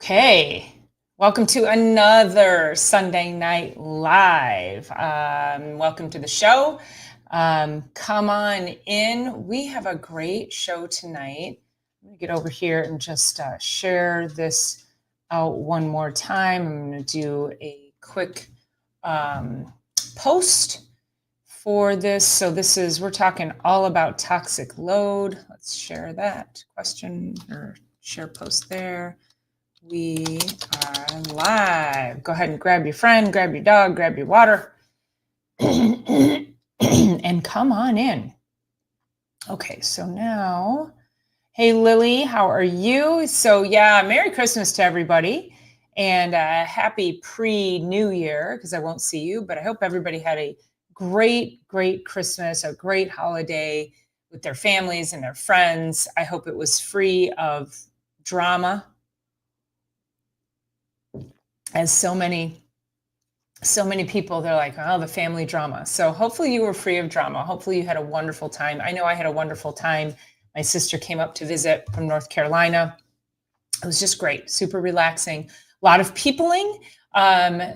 Okay, welcome to another Sunday Night Live. Welcome to the show. Come on in. We have a great show tonight. I'm going to get over here and just share this out one more time. I'm going to do a quick post for this. So we're talking all about toxic load. Let's share that question or share post there. We are live. Go ahead and grab your friend, grab your dog, grab your water, and come on in. Okay, so now, hey Lily, how are you? So yeah, Merry Christmas to everybody, and happy pre-New Year, because I won't see you, but I hope everybody had a great Christmas, a great holiday with their families and their friends. I hope it was free of drama, as so many people, they're like, oh, the family drama. So hopefully you were free of drama. Hopefully you had a wonderful time. I know I had a wonderful time. My sister came up to visit from North Carolina. It was just great, super relaxing, a lot of peopling.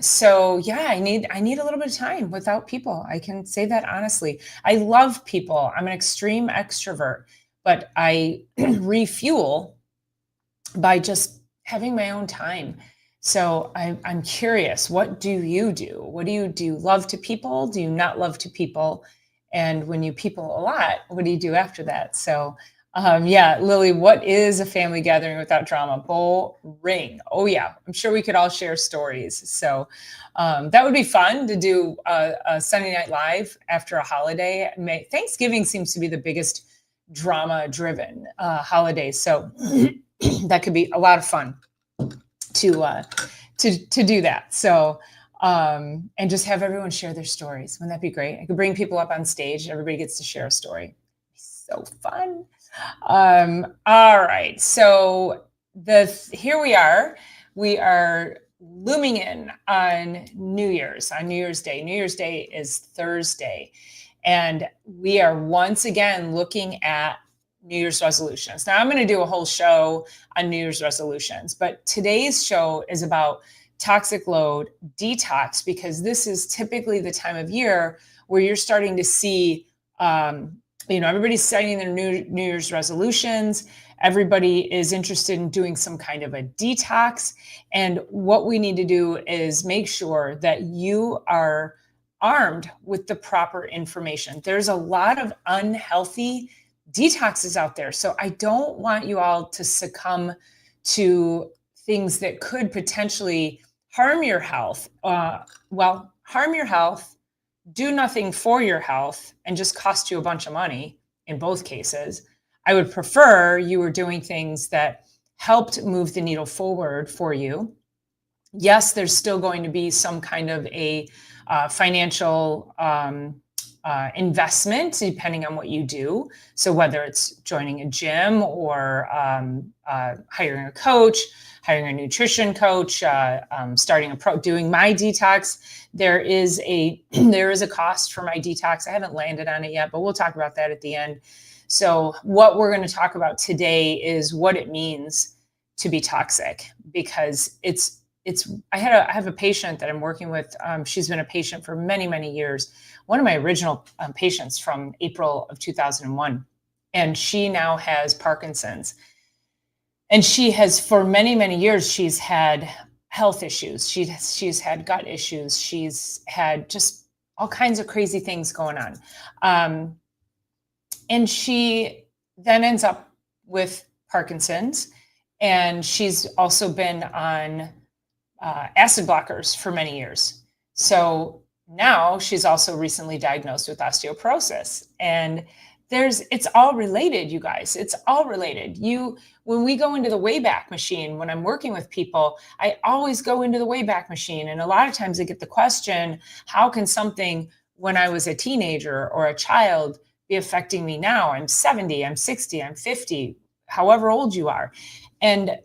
So yeah, I need a little bit of time without people. I can say that honestly. I love people. I'm an extreme extrovert, but I refuel by just having my own time. So I'm curious, what do you do? What do you do? Love to people? Do you not love to people? And when you people a lot, what do you do after that? So yeah, Lily, what is a family gathering without drama? Boring. Oh yeah, I'm sure we could all share stories. So that would be fun to do a Sunday Night Live after a holiday. Thanksgiving seems to be the biggest drama-driven holiday. So that could be a lot of fun to do that. So and just have everyone share their stories. Wouldn't that be great? I could bring people up on stage. Everybody gets to share a story. So fun. All right. So here we are. We are looming in on New Year's Day. New Year's Day is Thursday. And we are once again looking at New Year's resolutions. Now, I'm going to do a whole show on New Year's resolutions, but today's show is about toxic load detox, because this is typically the time of year where you're starting to see, everybody's setting their New Year's resolutions. Everybody is interested in doing some kind of a detox. And what we need to do is make sure that you are armed with the proper information. There's a lot of unhealthy detoxes out there. So I don't want you all to succumb to things that could potentially harm your health. Harm your health, do nothing for your health, and just cost you a bunch of money in both cases. I would prefer you were doing things that helped move the needle forward for you. Yes, there's still going to be some kind of a financial investment depending on what you do. So whether it's joining a gym or hiring a coach, hiring a nutrition coach, doing my detox, there is a cost for my detox. I haven't landed on it yet, but we'll talk about that at the end. So what we're going to talk about today is what it means to be toxic, because I have a patient that I'm working with. She's been a patient for many years. One of my original patients from April of 2001. And she now has Parkinson's. And she has, for many years, she's had health issues. She's had gut issues. She's had just all kinds of crazy things going on. And she then ends up with Parkinson's. And she's also been on acid blockers for many years. So now she's also recently diagnosed with osteoporosis. And it's all related, you guys. It's all related. When we go into the Wayback Machine, when I'm working with people, I always go into the Wayback Machine. And a lot of times I get the question, how can something when I was a teenager or a child be affecting me now? I'm 70, I'm 60, I'm 50, however old you are. And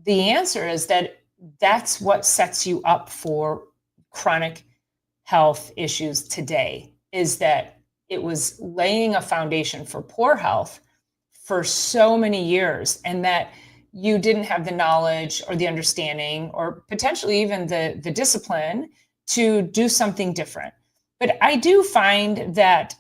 the answer is that that's what sets you up for chronic health issues today, is that it was laying a foundation for poor health for so many years, and that you didn't have the knowledge or the understanding or potentially even the discipline to do something different. But I do find that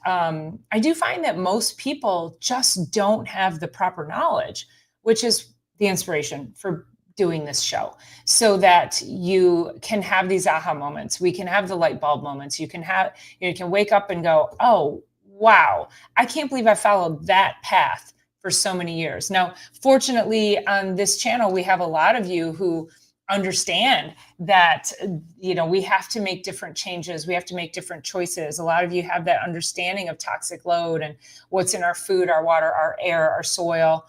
most people just don't have the proper knowledge, which is the inspiration for doing this show, so that you can have these aha moments. We can have the light bulb moments. You can wake up and go, oh, wow, I can't believe I followed that path for so many years. Now, fortunately, on this channel, we have a lot of you who understand that we have to make different changes. We have to make different choices. A lot of you have that understanding of toxic load and what's in our food, our water, our air, our soil,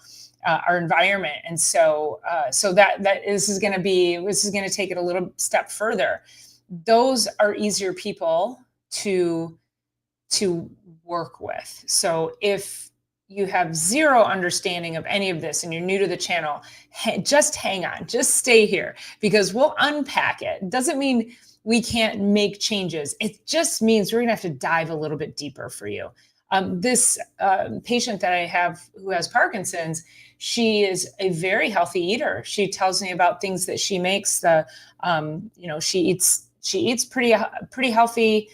our environment. And so this is going to take it a little step further. Those are easier people to work with. So if you have zero understanding of any of this and you're new to the channel, just hang on, just stay here, because we'll unpack it. It doesn't mean we can't make changes. It just means we're gonna have to dive a little bit deeper for you. This patient that I have who has Parkinson's, she is a very healthy eater. She tells me about things that she makes. She eats pretty healthy.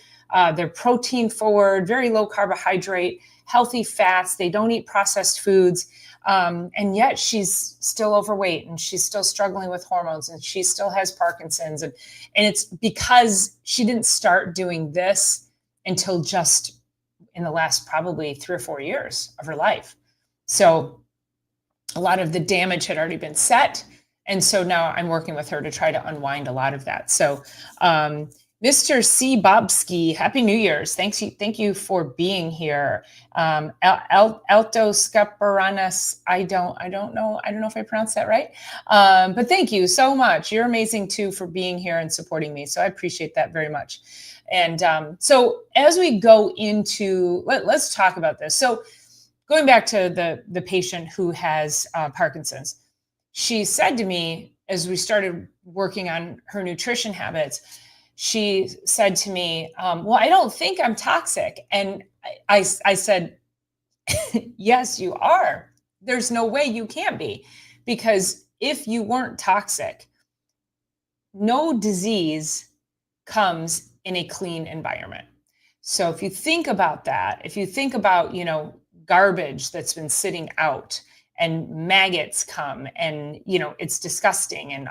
They're protein forward, very low carbohydrate, healthy fats. They don't eat processed foods. And yet she's still overweight and she's still struggling with hormones and she still has Parkinson's. And it's because she didn't start doing this until just in the last probably 3 or 4 years of her life. So a lot of the damage had already been set. And so now I'm working with her to try to unwind a lot of that. So, Mr. C. Bobski, Happy New Year's. Thank you for being here. Alto Scaparanas, I don't know if I pronounced that right. But thank you so much. You're amazing too for being here and supporting me. So I appreciate that very much. And so as we go into, let's talk about this. So going back to the patient who has Parkinson's, she said to me as we started working on her nutrition habits, she said to me, well, I don't think I'm toxic. And I said, yes, you are. There's no way you can't be, because if you weren't toxic, no disease comes in a clean environment. So if you think about that, if you think about, garbage that's been sitting out and maggots come and, it's disgusting, and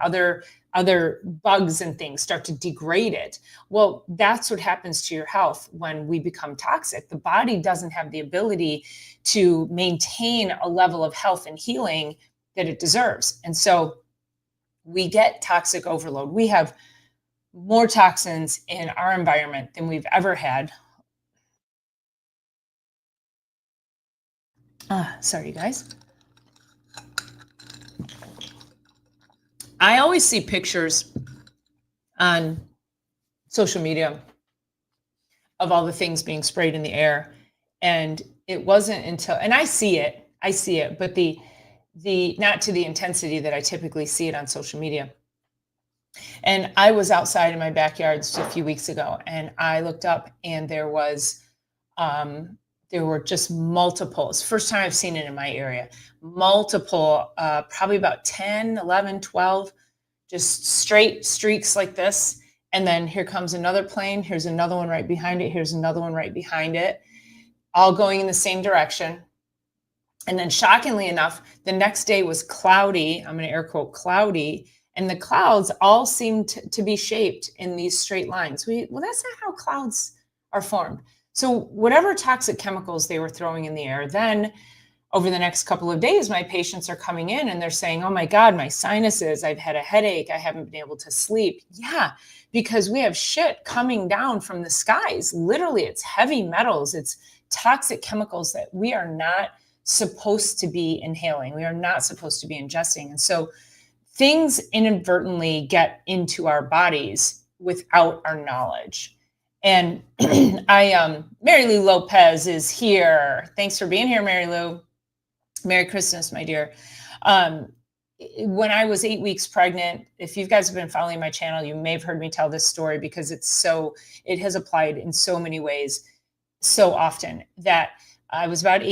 other bugs and things start to degrade it. Well, that's what happens to your health when we become toxic. The body doesn't have the ability to maintain a level of health and healing that it deserves. And so we get toxic overload. We have more toxins in our environment than we've ever had. Sorry, you guys. I always see pictures on social media of all the things being sprayed in the air. And it wasn't until, and I see it, but the not to the intensity that I typically see it on social media. And I was outside in my backyard just a few weeks ago, and I looked up and there were just multiples. First time I've seen it in my area. Multiple, probably about 10, 11, 12, just straight streaks like this. And then here comes another plane. Here's another one right behind it. Here's another one right behind it, all going in the same direction. And then shockingly enough, the next day was cloudy. I'm going to air quote cloudy. And the clouds all seemed to be shaped in these straight lines. Well, that's not how clouds are formed. So whatever toxic chemicals they were throwing in the air, then over the next couple of days, my patients are coming in and they're saying, oh my God, my sinuses, I've had a headache. I haven't been able to sleep. Yeah, because we have shit coming down from the skies. Literally, it's heavy metals. It's toxic chemicals that we are not supposed to be inhaling. We are not supposed to be ingesting. And so things inadvertently get into our bodies without our knowledge. And Mary Lou Lopez is here. Thanks for being here, Mary Lou. Merry Christmas, my dear. When I was 8 weeks pregnant, if you guys have been following my channel, you may have heard me tell this story because it has applied in so many ways so often, that I was about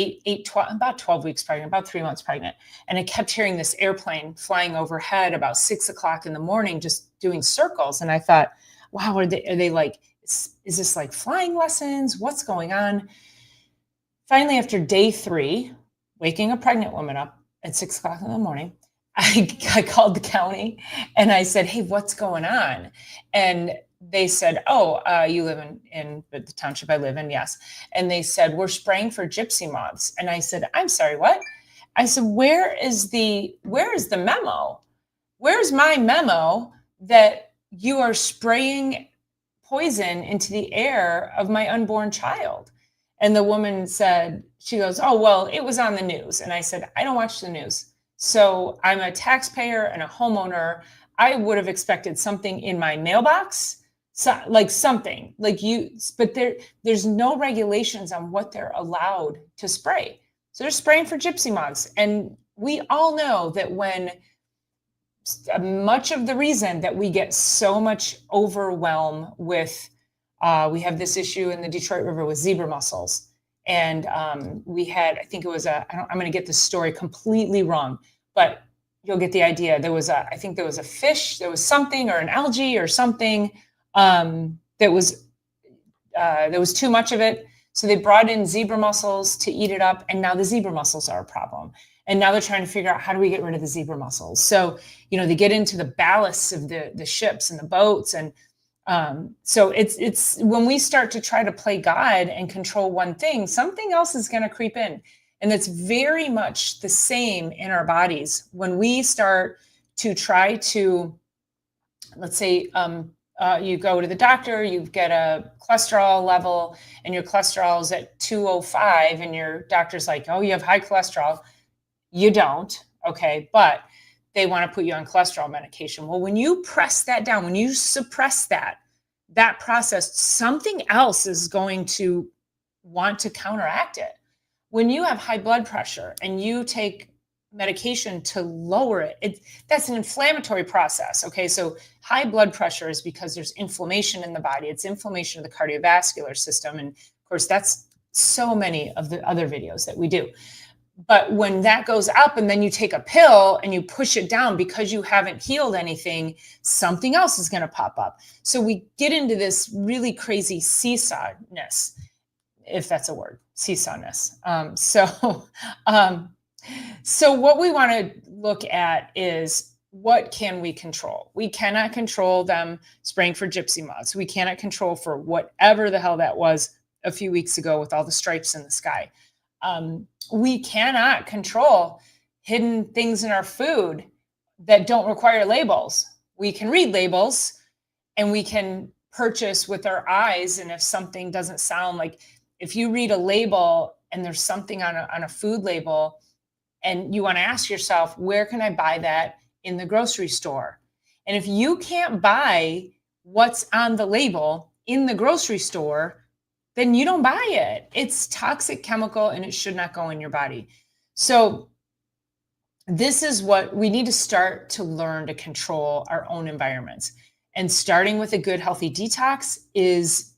12 weeks pregnant, about 3 months pregnant. And I kept hearing this airplane flying overhead about 6 o'clock in the morning, just doing circles. And I thought, wow, are they like, is this like flying lessons? What's going on? Finally, after day 3, waking a pregnant woman up at 6 o'clock in the morning, I called the county and I said, hey, what's going on? And they said, oh, you live in the township I live in, yes. And they said, we're spraying for gypsy moths. And I said, I'm sorry, what? I said, where is the memo? Where's my memo that you are spraying poison into the air of my unborn child? And the woman said, she goes, oh, well, it was on the news. And I said, I don't watch the news. So I'm a taxpayer and a homeowner. I would have expected something in my mailbox, like something like you, but there's no regulations on what they're allowed to spray. So they're spraying for gypsy moths. And we all know that when much of the reason that we get so much overwhelm with, we have this issue in the Detroit River with zebra mussels. And we had, I think it was I'm going to get this story completely wrong, but you'll get the idea. I think there was a fish, there was something, or an algae or something there was too much of it. So they brought in zebra mussels to eat it up. And now the zebra mussels are a problem. And now they're trying to figure out, how do we get rid of the zebra mussels? So, they get into the ballasts of the ships and the boats. And so it's when we start to try to play God and control one thing, something else is going to creep in. And that's very much the same in our bodies. When we start to try to, let's say, you go to the doctor, you get a cholesterol level and your cholesterol is at 205 and your doctor's like, oh, you have high cholesterol. You don't. Okay. But they want to put you on cholesterol medication. Well, when you press that down, when you suppress that process, something else is going to want to counteract it. When you have high blood pressure and you take medication to lower it, that's an inflammatory process. Okay. So high blood pressure is because there's inflammation in the body. It's inflammation of the cardiovascular system. And of course, that's so many of the other videos that we do. But when that goes up and then you take a pill and you push it down because you haven't healed anything, something else is going to pop up. So we get into this really crazy seesawness, if that's a word, seesawness. So what we want to look at is, what can we control? We cannot control them spraying for gypsy moths. We cannot control for whatever the hell that was a few weeks ago with all the stripes in the sky. We cannot control hidden things in our food that don't require labels. We can read labels and we can purchase with our eyes. And if something doesn't sound like, if you read a label and there's something on a food label and you want to ask yourself, where can I buy that in the grocery store? And if you can't buy what's on the label in the grocery store, then you don't buy it. It's toxic chemical and it should not go in your body. So this is what we need to start to learn to control our own environments. And starting with a good, healthy detox is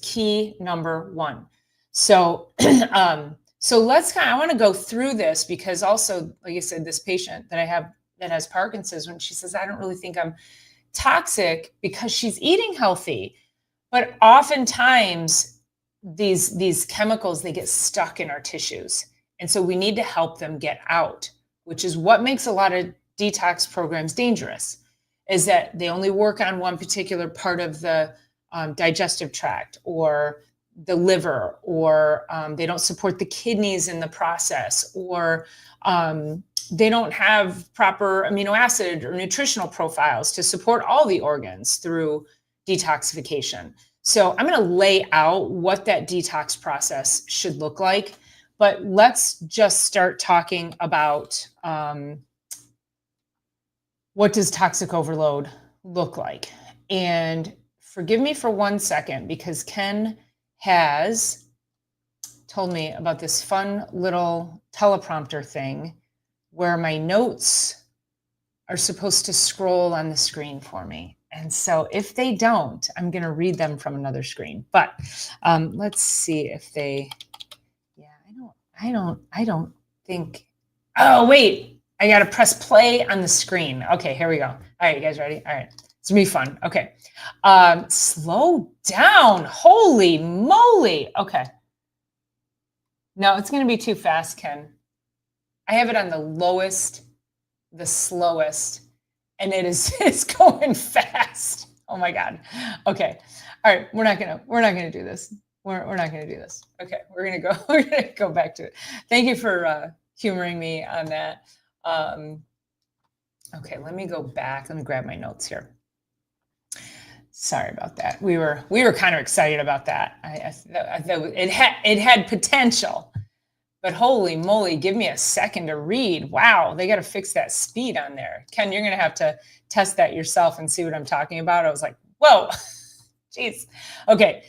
key number one. So, I want to go through this because also, like I said, this patient that I have that has Parkinson's, when she says, I don't really think I'm toxic because she's eating healthy. But oftentimes these chemicals, they get stuck in our tissues. And so we need to help them get out, which is what makes a lot of detox programs dangerous, is that they only work on one particular part of the digestive tract or the liver, or they don't support the kidneys in the process, or they don't have proper amino acid or nutritional profiles to support all the organs through detoxification. So I'm going to lay out what that detox process should look like, but let's just start talking about what does toxic overload look like. And forgive me for 1 second, because Ken has told me about this fun little teleprompter thing where my notes are supposed to scroll on the screen for me. And so if they don't, I'm going to read them from another screen. But let's see if they, yeah, I don't think, oh, wait, I got to press play on the screen. Okay, here we go. All right, you guys ready? All right, it's gonna be fun. Okay, slow down. Holy moly. Okay. No, it's gonna be too fast, Ken. I have it on the lowest, the slowest, and it's going fast. Oh my God. Okay. All right, we're not gonna do this. We're not gonna do this. Okay, we're gonna go back to it. Thank you for humoring me on that. Okay, let me go back. Let me grab my notes here. Sorry about that. We were kind of excited about that. It had potential, but holy moly, give me a second to read. Wow, they got to fix that speed on there. Ken, you're gonna have to test that yourself and see what I'm talking about. I was like, whoa, jeez. Okay.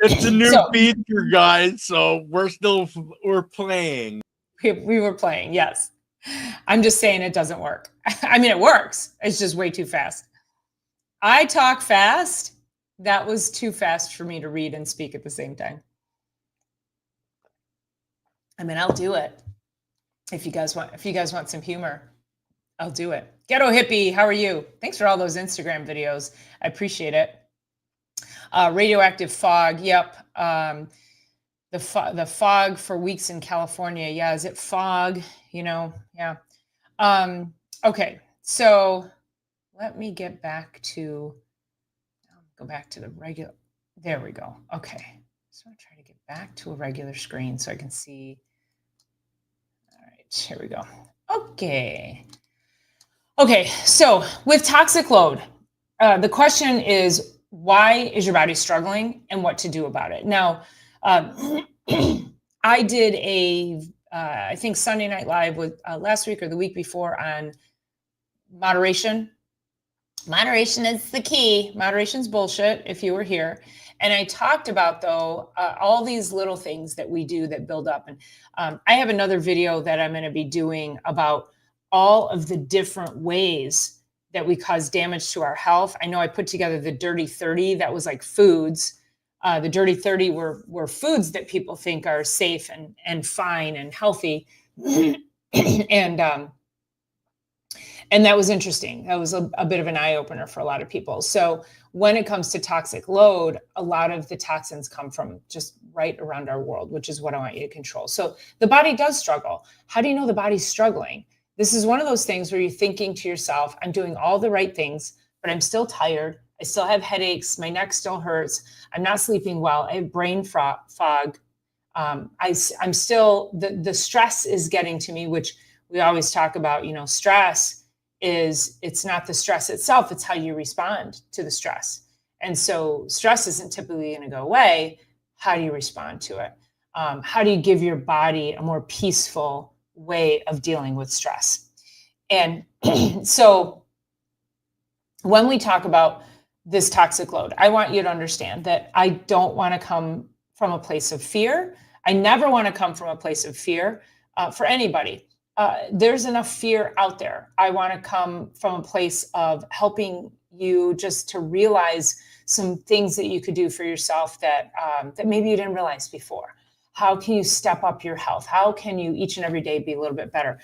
It's a new feature, guys. So we're playing. We were playing, yes. I'm just saying it doesn't work. I mean, it works. It's just way too fast. I talk fast. That was too fast for me to read and speak at the same time. I mean, I'll do it. If you guys want some humor, I'll do it. Ghetto Hippie, how are you? Thanks for all those Instagram videos. I appreciate it. Radioactive fog. Yep. The fog for weeks in California. Yeah. Is it fog? Yeah. Okay. So let me get back to, go back to the regular. There we go. Okay. So I'm trying to get back to a regular screen so I can see. All right. Here we go. Okay. Okay. So with toxic load, the question is, why is your body struggling and what to do about it? Now, I did I think Sunday Night Live with last week or the week before on moderation. Moderation is the key. Moderation's bullshit, if you were here. And I talked about, though, all these little things that we do that build up. And I have another video that I'm going to be doing about all of the different ways that we cause damage to our health. I know I put together the Dirty 30. That was like foods. The Dirty 30 were foods that people think are safe and fine and healthy. And that was interesting. That was a bit of an eye opener for a lot of people. So when it comes to toxic load, a lot of the toxins come from just right around our world, which is what I want you to control. So the body does struggle. How do you know the body's struggling? This is one of those things where you're thinking to yourself, I'm doing all the right things, but I'm still tired. I still have headaches. My neck still hurts. I'm not sleeping well. I have brain fog. I'm still, the stress is getting to me, which we always talk about, stress it's not the stress itself, it's how you respond to the stress. And so stress isn't typically going to go away. How do you respond to it? How do you give your body a more peaceful way of dealing with stress? And so when we talk about this toxic load, I want you to understand that I don't want to come from a place of fear. I never want to come from a place of fear for anybody. There's enough fear out there. I want to come from a place of helping you just to realize some things that you could do for yourself that maybe you didn't realize before. How can you step up your health? How can you each and every day be a little bit better?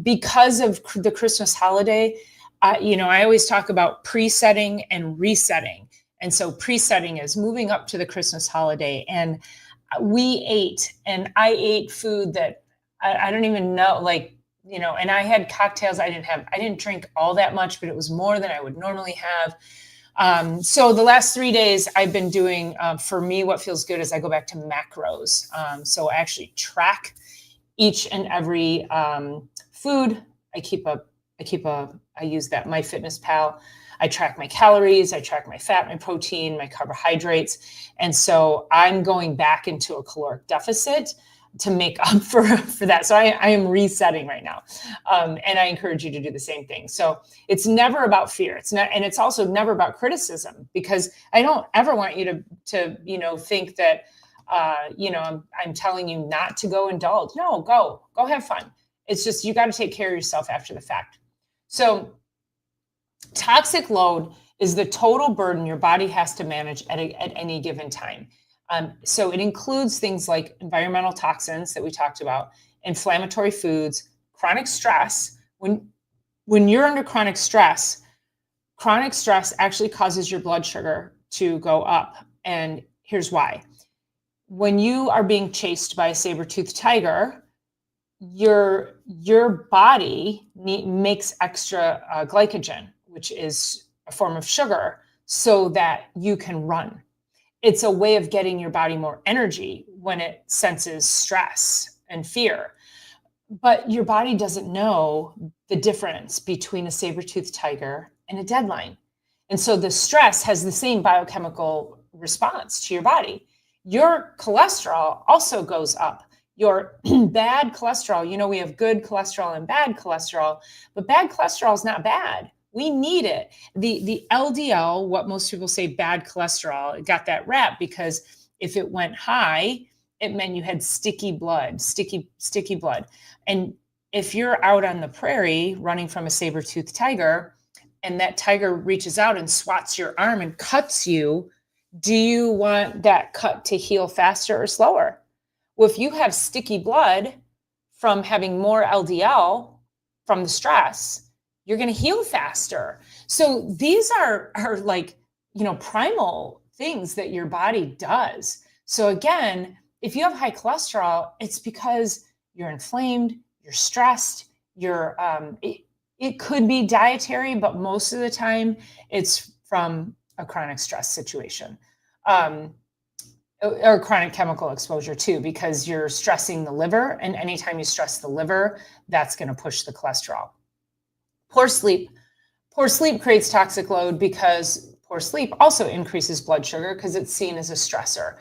Because of the Christmas holiday, I always talk about presetting and resetting. And so presetting is moving up to the Christmas holiday. And I ate food that I don't even know, and I had cocktails. I didn't drink all that much, but it was more than I would normally have. So the last 3 days I've been doing, for me, what feels good is I go back to macros. So I actually track each and every food. I use that MyFitnessPal. I track my calories, I track my fat, my protein, my carbohydrates. And so I'm going back into a caloric deficit to make up for that. So I am resetting right now. And I encourage you to do the same thing. So it's never about fear. And it's also never about criticism, because I don't ever want you to think that, I'm telling you not to go indulge. No, go have fun. It's just, you got to take care of yourself after the fact. So toxic load is the total burden your body has to manage at any given time. So it includes things like environmental toxins that we talked about, inflammatory foods, chronic stress. When you're under chronic stress actually causes your blood sugar to go up. And here's why. When you are being chased by a saber-toothed tiger, your body makes extra glycogen, which is a form of sugar, so that you can run. It's a way of getting your body more energy when it senses stress and fear. But your body doesn't know the difference between a saber-toothed tiger and a deadline. And so the stress has the same biochemical response to your body. Your cholesterol also goes up. Your bad cholesterol, we have good cholesterol and bad cholesterol, but bad cholesterol is not bad. We need it. The LDL, what most people say bad cholesterol, it got that rap because if it went high, it meant you had sticky blood. And if you're out on the prairie running from a saber-toothed tiger, and that tiger reaches out and swats your arm and cuts you, do you want that cut to heal faster or slower? Well, if you have sticky blood from having more LDL from the stress, you're going to heal faster. So these are like, primal things that your body does. So again, if you have high cholesterol, it's because you're inflamed, you're stressed, it could be dietary, but most of the time it's from a chronic stress situation. Or chronic chemical exposure too, because you're stressing the liver. And anytime you stress the liver, that's going to push the cholesterol. Poor sleep creates toxic load because poor sleep also increases blood sugar because it's seen as a stressor.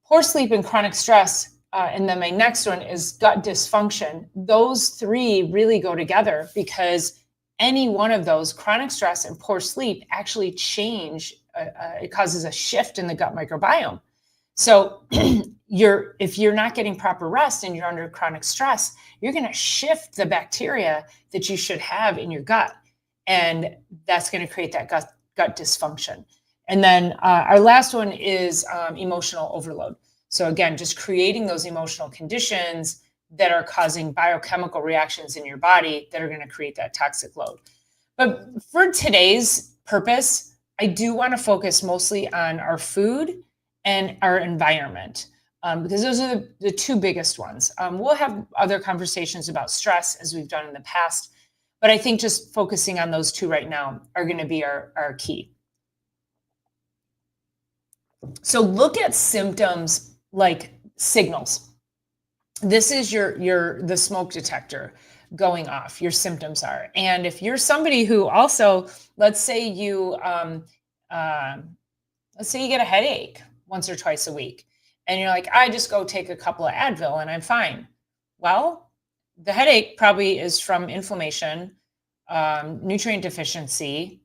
Poor sleep and chronic stress, and then my next one is gut dysfunction. Those three really go together because any one of those, chronic stress and poor sleep, actually change. It causes a shift in the gut microbiome. So if you're not getting proper rest and you're under chronic stress, you're going to shift the bacteria that you should have in your gut. And that's going to create that gut dysfunction. And then our last one is emotional overload. So again, just creating those emotional conditions that are causing biochemical reactions in your body that are going to create that toxic load. But for today's purpose, I do want to focus mostly on our food and our environment, because those are the two biggest ones. We'll have other conversations about stress as we've done in the past, but I think just focusing on those two right now are going to be our key. So look at symptoms like signals. This is the smoke detector going off. Your symptoms are, and if you're somebody who also, let's say you get a headache once or twice a week, and you're like, I just go take a couple of Advil and I'm fine. Well, the headache probably is from inflammation, nutrient deficiency,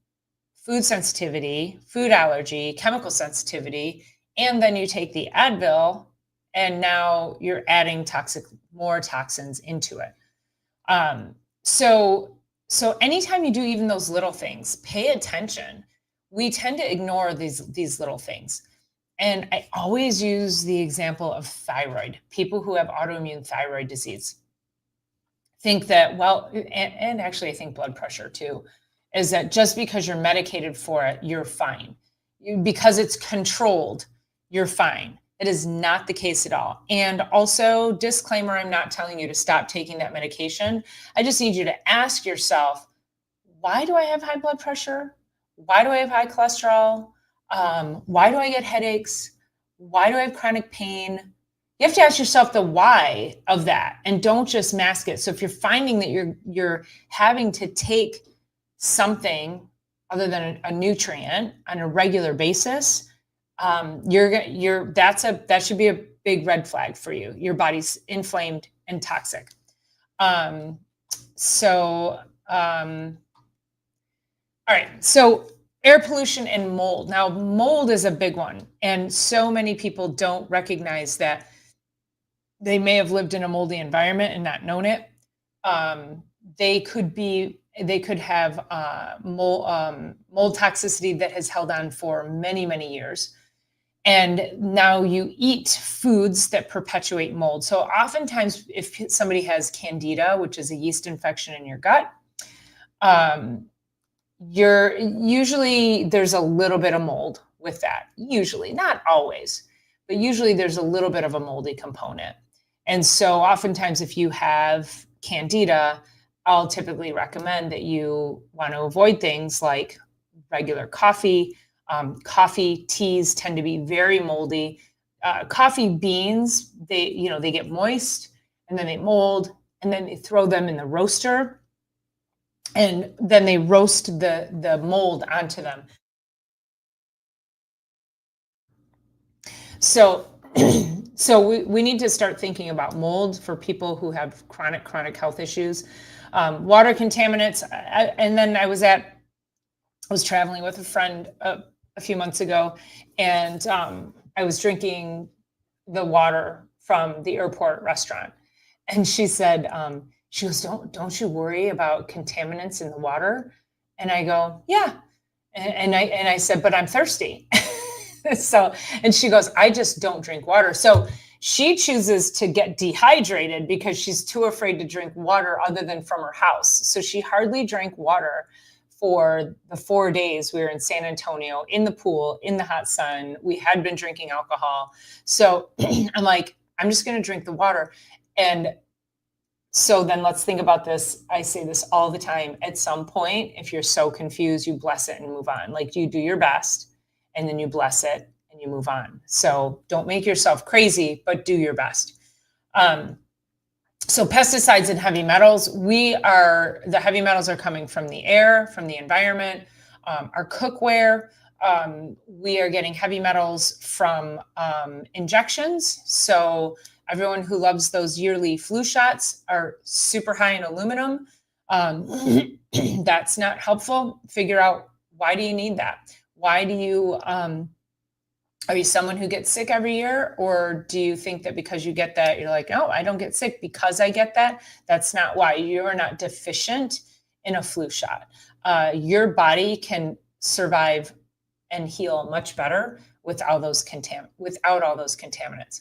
food sensitivity, food allergy, chemical sensitivity, and then you take the Advil and now you're adding more toxins into it. So anytime you do even those little things, pay attention. We tend to ignore these little things. And I always use the example of thyroid. People who have autoimmune thyroid disease think that, and actually I think blood pressure too, is that just because you're medicated for it, you're fine. Because it's controlled, you're fine. It is not the case at all. And also, disclaimer, I'm not telling you to stop taking that medication. I just need you to ask yourself, why do I have high blood pressure? Why do I have high cholesterol? Why do I get headaches? Why do I have chronic pain? You have to ask yourself the why of that, and don't just mask it. So if you're finding that you're having to take something other than a nutrient on a regular basis, that should be a big red flag for you. Your body's inflamed and toxic. All right. So air pollution and mold. Now, mold is a big one. And so many people don't recognize that they may have lived in a moldy environment and not known it. They could have mold toxicity that has held on for many, many years. And now you eat foods that perpetuate mold. So oftentimes, if somebody has candida, which is a yeast infection in your gut, you're usually there's a little bit of mold with that. Usually, not always, but usually there's a little bit of a moldy component. And so oftentimes if you have candida, I'll typically recommend that you want to avoid things like regular coffee. Coffee teas tend to be very moldy. Coffee beans, they get moist and then they mold and then they throw them in the roaster and then they roast the mold onto them. So so we need to start thinking about mold for people who have chronic health issues. Water contaminants. And then I was traveling with a friend a few months ago, and I was drinking the water from the airport restaurant, and she said, she goes, don't you worry about contaminants in the water? And I go, yeah. And I said, but I'm thirsty. So, and she goes, I just don't drink water. So she chooses to get dehydrated because she's too afraid to drink water other than from her house. So she hardly drank water for the 4 days we were in San Antonio, in the pool, in the hot sun. We had been drinking alcohol. So I'm like, I'm just going to drink the water. And so then let's think about this. I say this all the time. At some point, if you're so confused, you bless it and move on. Like you do your best and then you bless it and you move on. So don't make yourself crazy, but do your best. So pesticides and heavy metals, the heavy metals are coming from the air, from the environment, our cookware. We are getting heavy metals from injections. So everyone who loves those yearly flu shots are super high in aluminum. That's not helpful. Figure out, why do you need that? Why do you, are you someone who gets sick every year? Or do you think that because you get that, you're like, oh, I don't get sick because I get that? That's not why. You're not deficient in a flu shot. Your body can survive and heal much better without all those contaminants.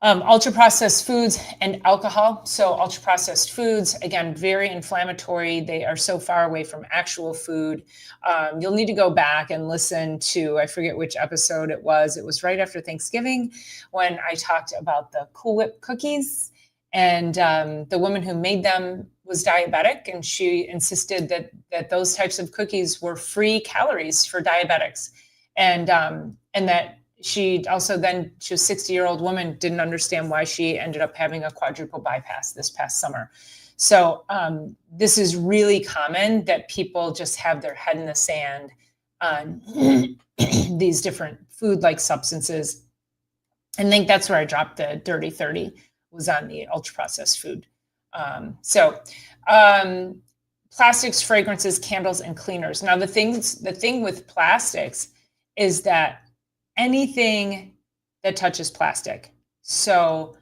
Ultra processed foods and alcohol. So ultra processed foods, again, very inflammatory. They are so far away from actual food. You'll need to go back and listen to, I forget which episode it was. It was right after Thanksgiving when I talked about the Cool Whip cookies. And the woman who made them was diabetic, and she insisted that those types of cookies were free calories for diabetics. And that she was a 60-year-old woman, didn't understand why she ended up having a quadruple bypass this past summer. So this is really common that people just have their head in the sand on these different food-like substances. And I think that's where I dropped the dirty 30, was on the ultra-processed food. Plastics, fragrances, candles, and cleaners. Now the thing with plastics is that anything that touches plastic. So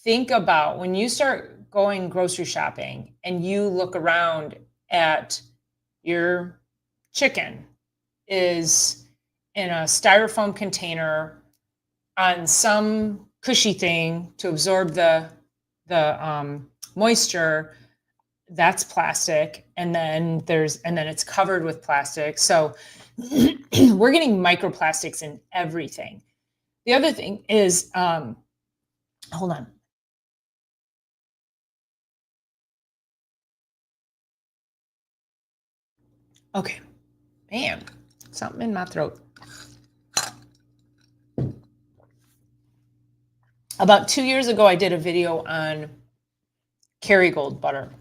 think about when you start going grocery shopping and you look around at your chicken is in a styrofoam container on some cushy thing to absorb the moisture. That's plastic. And then it's covered with plastic. So we're getting microplastics in everything. The other thing is, hold on. Okay, man, something in my throat. About 2 years ago, I did a video on Kerrygold butter,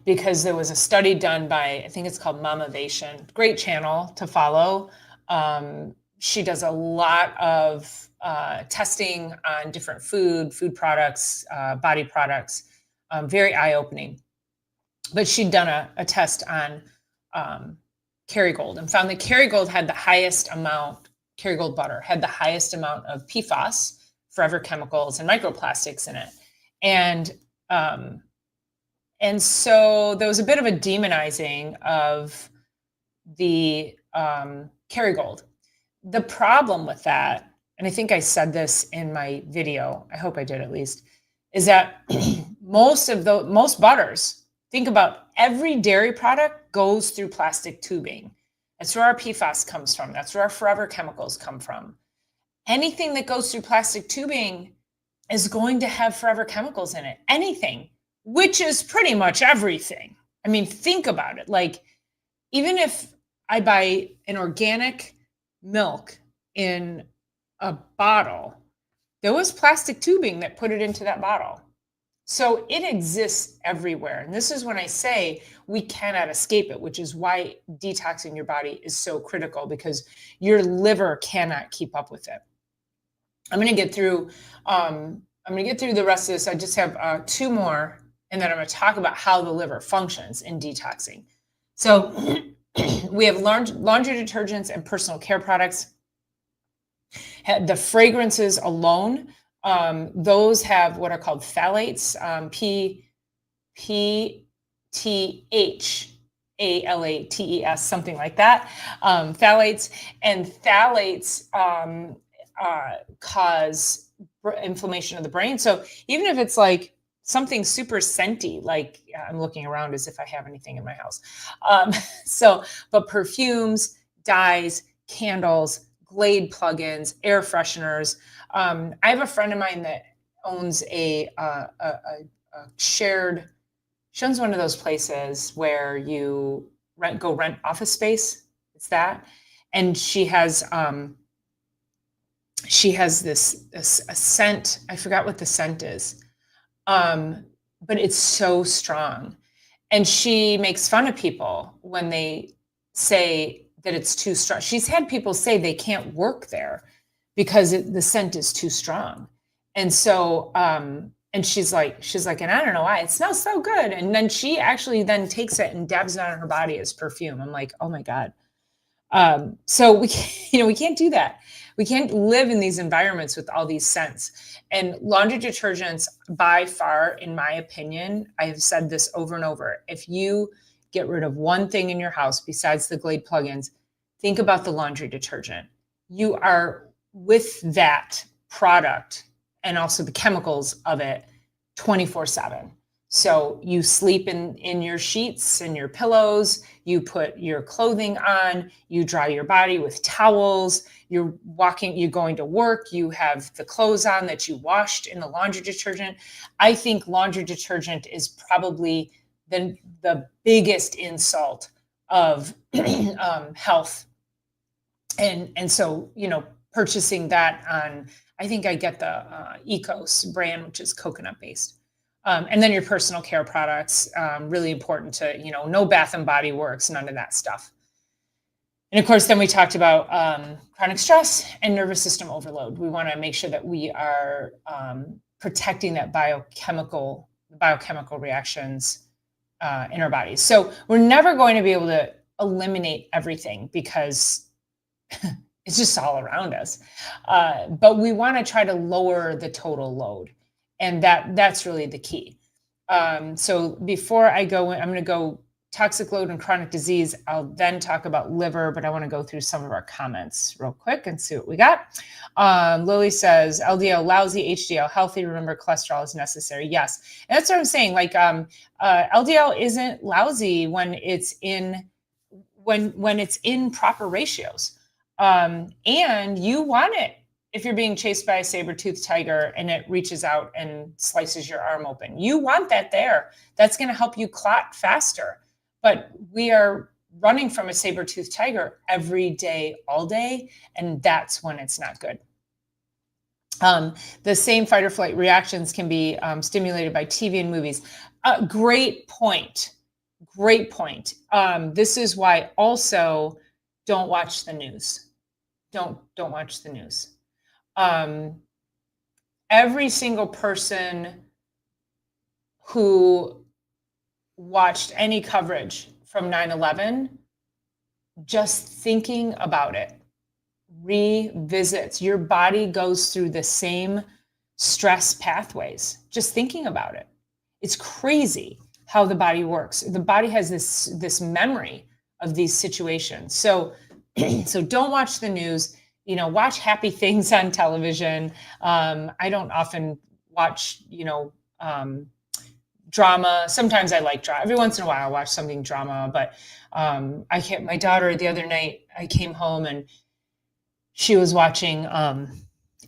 because there was a study done by, I think it's called Mamavation, great channel to follow. She does a lot of testing on different food products, body products, very eye-opening. But she'd done a test on Kerrygold and found that Kerrygold butter had the highest amount of PFAS, forever chemicals, and microplastics in it. And so there was a bit of a demonizing of the Kerrygold. the problem with that, and I think I said this in my video, I hope I did at least, is that most butters, think about every dairy product goes through plastic tubing. That's where our PFAS comes from. That's where our forever chemicals come from. Anything that goes through plastic tubing is going to have forever chemicals in it. Anything, which is pretty much everything. I mean, think about it. Like, even if I buy an organic milk in a bottle, there was plastic tubing that put it into that bottle. So it exists everywhere. And this is when I say we cannot escape it, which is why detoxing your body is so critical, because your liver cannot keep up with it. I'm going to get through the rest of this. I just have 2 more, and then I'm going to talk about how the liver functions in detoxing. So we have laundry detergents and personal care products. The fragrances alone, those have what are called phthalates, PTHALATES, something like that. Phthalates, and phthalates cause inflammation of the brain. So even if it's like something super scenty, like I'm looking around as if I have anything in my house. But perfumes, dyes, candles, Glade plugins, air fresheners. I have a friend of mine that owns a shared, she owns one of those places where you go rent office space. It's that. And she has this a scent. I forgot what the scent is. But it's so strong. And she makes fun of people when they say that it's too strong. She's had people say they can't work there because the scent is too strong. And so, and she's like, and I don't know why, it smells so good. And then she actually then takes it and dabs it on her body as perfume. I'm like, oh my God. So we can't do that. We can't live in these environments with all these scents. And laundry detergents, by far, in my opinion, I have said this over and over, if you get rid of one thing in your house besides the Glade plugins, think about the laundry detergent. You are with that product and also the chemicals of it 24/7. So you sleep in your sheets and your pillows, you put your clothing on, you dry your body with towels, you're going to work, you have the clothes on that you washed in the laundry detergent. I think laundry detergent is probably the biggest insult of health. And so, purchasing that on, I think I get the Ecos brand, which is coconut based. And then your personal care products, really important to, no Bath and Body Works, none of that stuff. And of course, then we talked about chronic stress and nervous system overload. We want to make sure that we are protecting that biochemical reactions in our bodies. So we're never going to be able to eliminate everything because it's just all around us. But we want to try to lower the total load. And that's really the key. So before I go in, I'm going to go toxic load and chronic disease. I'll then talk about liver, but I want to go through some of our comments real quick and see what we got. Lily says, LDL lousy, HDL healthy. Remember, cholesterol is necessary. Yes. And that's what I'm saying. Like LDL isn't lousy when it's in proper ratios. And you want it. If you're being chased by a saber-toothed tiger and it reaches out and slices your arm open, you want that there. That's going to help you clot faster. But we are running from a saber-toothed tiger every day, all day, and that's when it's not good. The same fight or flight reactions can be stimulated by TV and movies. Great point. Great point. This is why also don't watch the news. Don't watch the news. Every single person who watched any coverage from 9/11, just thinking about it, revisits. Your body goes through the same stress pathways, just thinking about it. It's crazy how the body works. The body has this memory of these situations. So don't watch the news. watch happy things on television. I don't often watch, drama. Sometimes I like drama. Every once in a while, I watch something drama. But I hit my daughter the other night. I came home and she was watching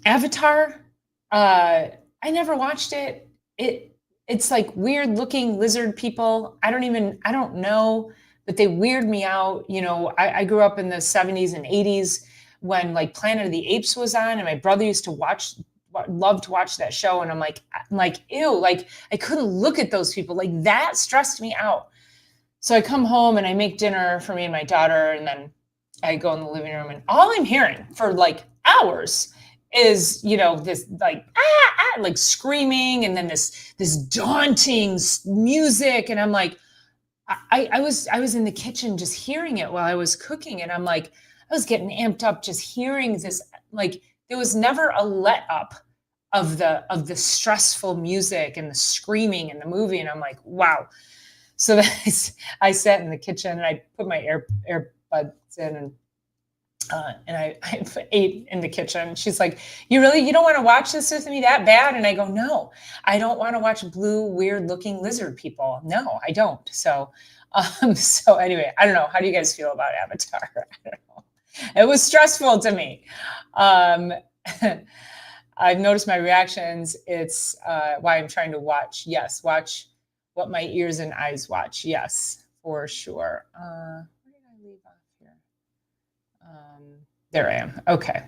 Avatar. I never watched it. It's like weird looking lizard people. I don't know, but they weird me out. I grew up in the 70s and 80s when like Planet of the Apes was on, and my brother used to love to watch that show. And I'm like, ew, like I couldn't look at those people. Like that stressed me out. So I come home and I make dinner for me and my daughter, and then I go in the living room, and all I'm hearing for like hours is, this like, like screaming, and then this daunting music. And I'm like, I was in the kitchen just hearing it while I was cooking. And I'm like, I was getting amped up just hearing this. Like there was never a let up of the stressful music and the screaming in the movie. And I'm like, wow. So then I sat in the kitchen and I put my earbuds in, and I ate in the kitchen. She's like, you don't want to watch this with me that bad? And I go, no, I don't want to watch blue, weird looking lizard people. No, I don't. So anyway, I don't know. How do you guys feel about Avatar? I don't know. It was stressful to me. I've noticed my reactions. It's why I'm trying to watch. Yes, watch what my ears and eyes watch. Yes, for sure. Where did I leave off here? There I am. Okay.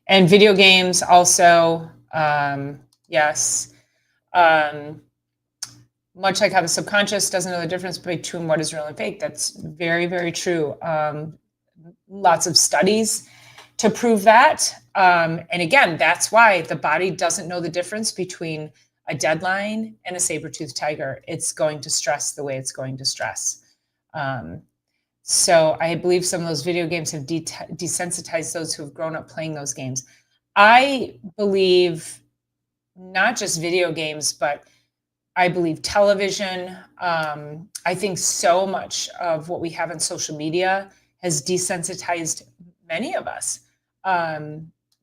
And video games also. Yes. Much like how the subconscious doesn't know the difference between what is real and fake. That's very, very true. Lots of studies to prove that. And again, that's why the body doesn't know the difference between a deadline and a saber-toothed tiger. It's going to stress the way it's going to stress. So I believe some of those video games have desensitized those who have grown up playing those games. I believe not just video games, but I believe television. I think so much of what we have on social media has desensitized many of us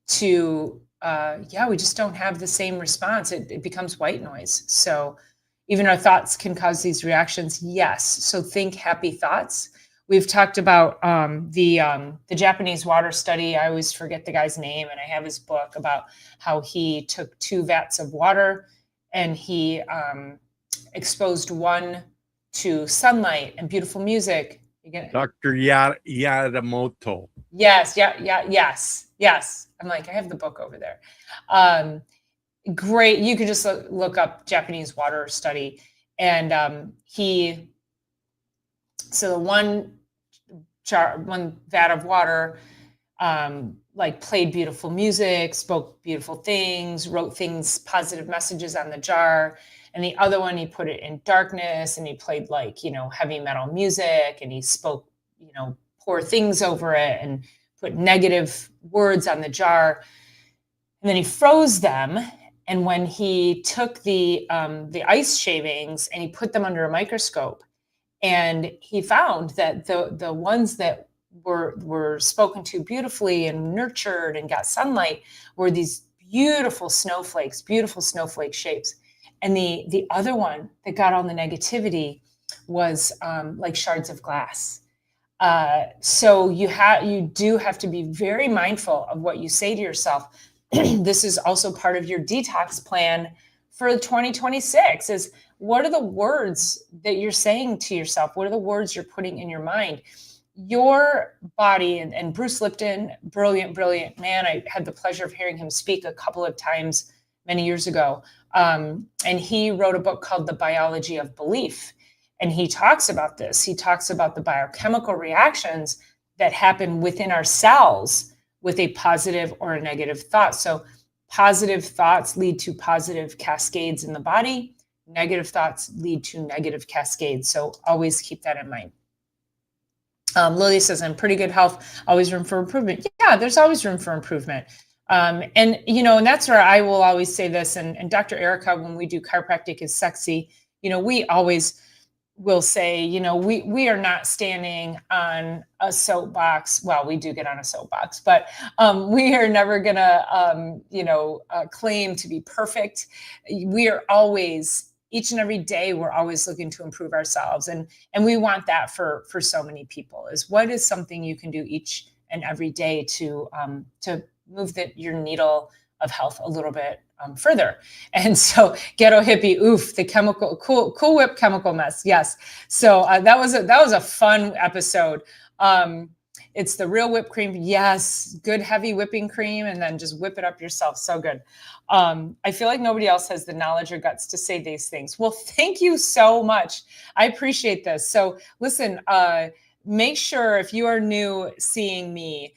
to, we just don't have the same response. It becomes white noise. So even our thoughts can cause these reactions. Yes. So think happy thoughts. We've talked about the Japanese water study. I always forget the guy's name, and I have his book about how he took 2 vats of water and he exposed one to sunlight and beautiful music. Dr. Yadamoto. Yes. I'm like, I have the book over there. Great. You could just look up Japanese water study. And so the one vat of water, like played beautiful music, spoke beautiful things, wrote things, positive messages on the jar. And the other one, he put it in darkness and he played like, heavy metal music, and he spoke, poor things over it and put negative words on the jar. And then he froze them. And when he took the ice shavings and he put them under a microscope, and he found that the ones that were spoken to beautifully and nurtured and got sunlight were these beautiful snowflake shapes. And the other one that got all the negativity was like shards of glass. So you do have to be very mindful of what you say to yourself. This is also part of your detox plan for 2026 is, what are the words that you're saying to yourself? What are the words you're putting in your mind? Your body, and Bruce Lipton, brilliant man. I had the pleasure of hearing him speak a couple of times many years ago. And he wrote a book called The Biology of Belief. And he talks about this. He talks about the biochemical reactions that happen within our cells with a positive or a negative thought. So positive thoughts lead to positive cascades in the body. Negative thoughts lead to negative cascades. So always keep that in mind. Lily says, I'm pretty good health, always room for improvement. Yeah, there's always room for improvement. And that's where I will always say this. And Dr. Erica, when we do chiropractic is sexy, we always will say, you know, we are not standing on a soapbox. Well, we do get on a soapbox, but we are never gonna, claim to be perfect. We are always, each and every day, we're always looking to improve ourselves, and we want that for so many people. Is what is something you can do each and every day to move your needle of health a little bit further. And so ghetto hippie, oof, the cool whip chemical mess. Yes. So that was a fun episode. It's the real whipped cream. Yes. Good heavy whipping cream, and then just whip it up yourself. So good. I feel like nobody else has the knowledge or guts to say these things. Well, thank you so much. I appreciate this. So listen, make sure if you are new seeing me,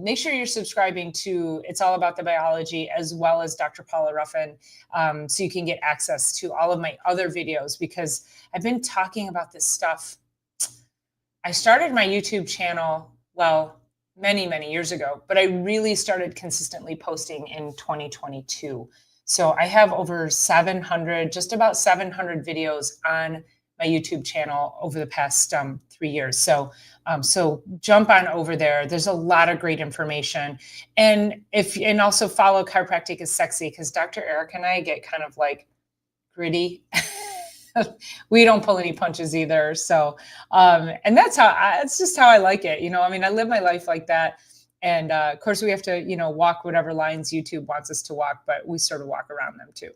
make sure you're subscribing to It's All About the Biology, as well as Dr. Paula Ruffin, so you can get access to all of my other videos, because I've been talking about this stuff. I started my YouTube channel, well, many, many years ago, but I really started consistently posting in 2022. So I have over 700, just about 700 videos on my YouTube channel over the past 3 years. So jump on over there. There's a lot of great information. And also follow Chiropractic is Sexy, because Dr. Eric and I get kind of like gritty. We don't pull any punches either. So, and that's it's just how I like it. You know, I mean, I live my life like that. And of course we have to, walk whatever lines YouTube wants us to walk, but we sort of walk around them too.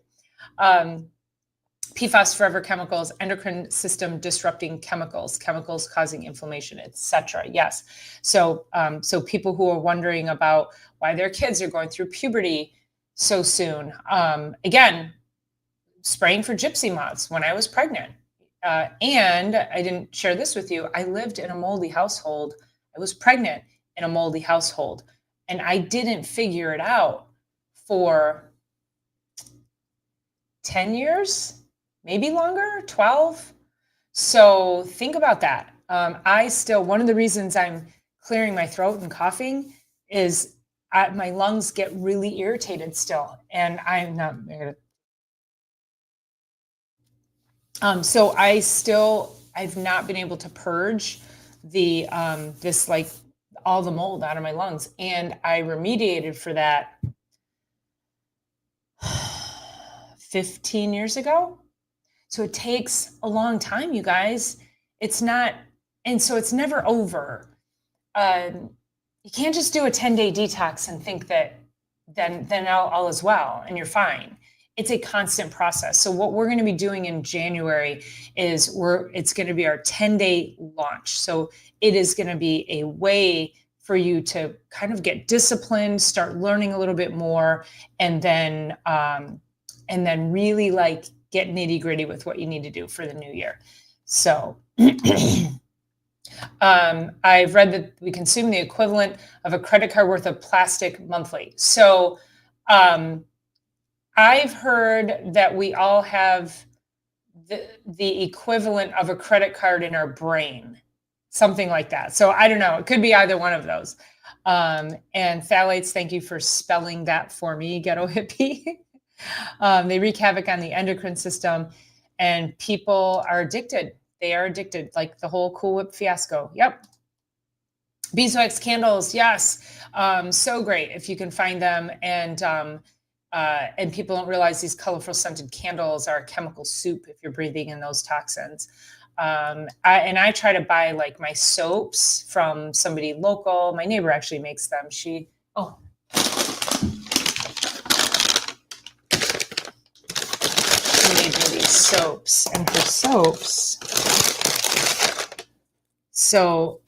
PFAS, forever chemicals, endocrine system disrupting chemicals causing inflammation, etc. Yes. So people who are wondering about why their kids are going through puberty so soon. Again, spraying for gypsy moths when I was pregnant. And I didn't share this with you. I lived in a moldy household. I was pregnant in a moldy household, and I didn't figure it out for 10 years. Maybe longer, 12. So think about that. One of the reasons I'm clearing my throat and coughing is my lungs get really irritated still. And I'm not, so I've not been able to purge all the mold out of my lungs. And I remediated for that 15 years ago. So it takes a long time, you guys. It's never over. You can't just do a 10-day detox and think that then all is well and you're fine. It's a constant process. So what we're going to be doing in January is it's going to be our 10-day launch. So it is going to be a way for you to kind of get disciplined, start learning a little bit more, and then really get nitty gritty with what you need to do for the new year. So I've read that we consume the equivalent of a credit card worth of plastic monthly. So I've heard that we all have the equivalent of a credit card in our brain, something like that. So I don't know. It could be either one of those. And phthalates, thank you for spelling that for me, ghetto hippie. They wreak havoc on the endocrine system, and people are addicted. They are addicted, like the whole Cool Whip fiasco. Yep. Beeswax candles, yes. So great if you can find them. And people don't realize these colorful scented candles are a chemical soup if you're breathing in those toxins. I try to buy my soaps from somebody local. My neighbor actually makes them. Made me these soaps, and her soaps. So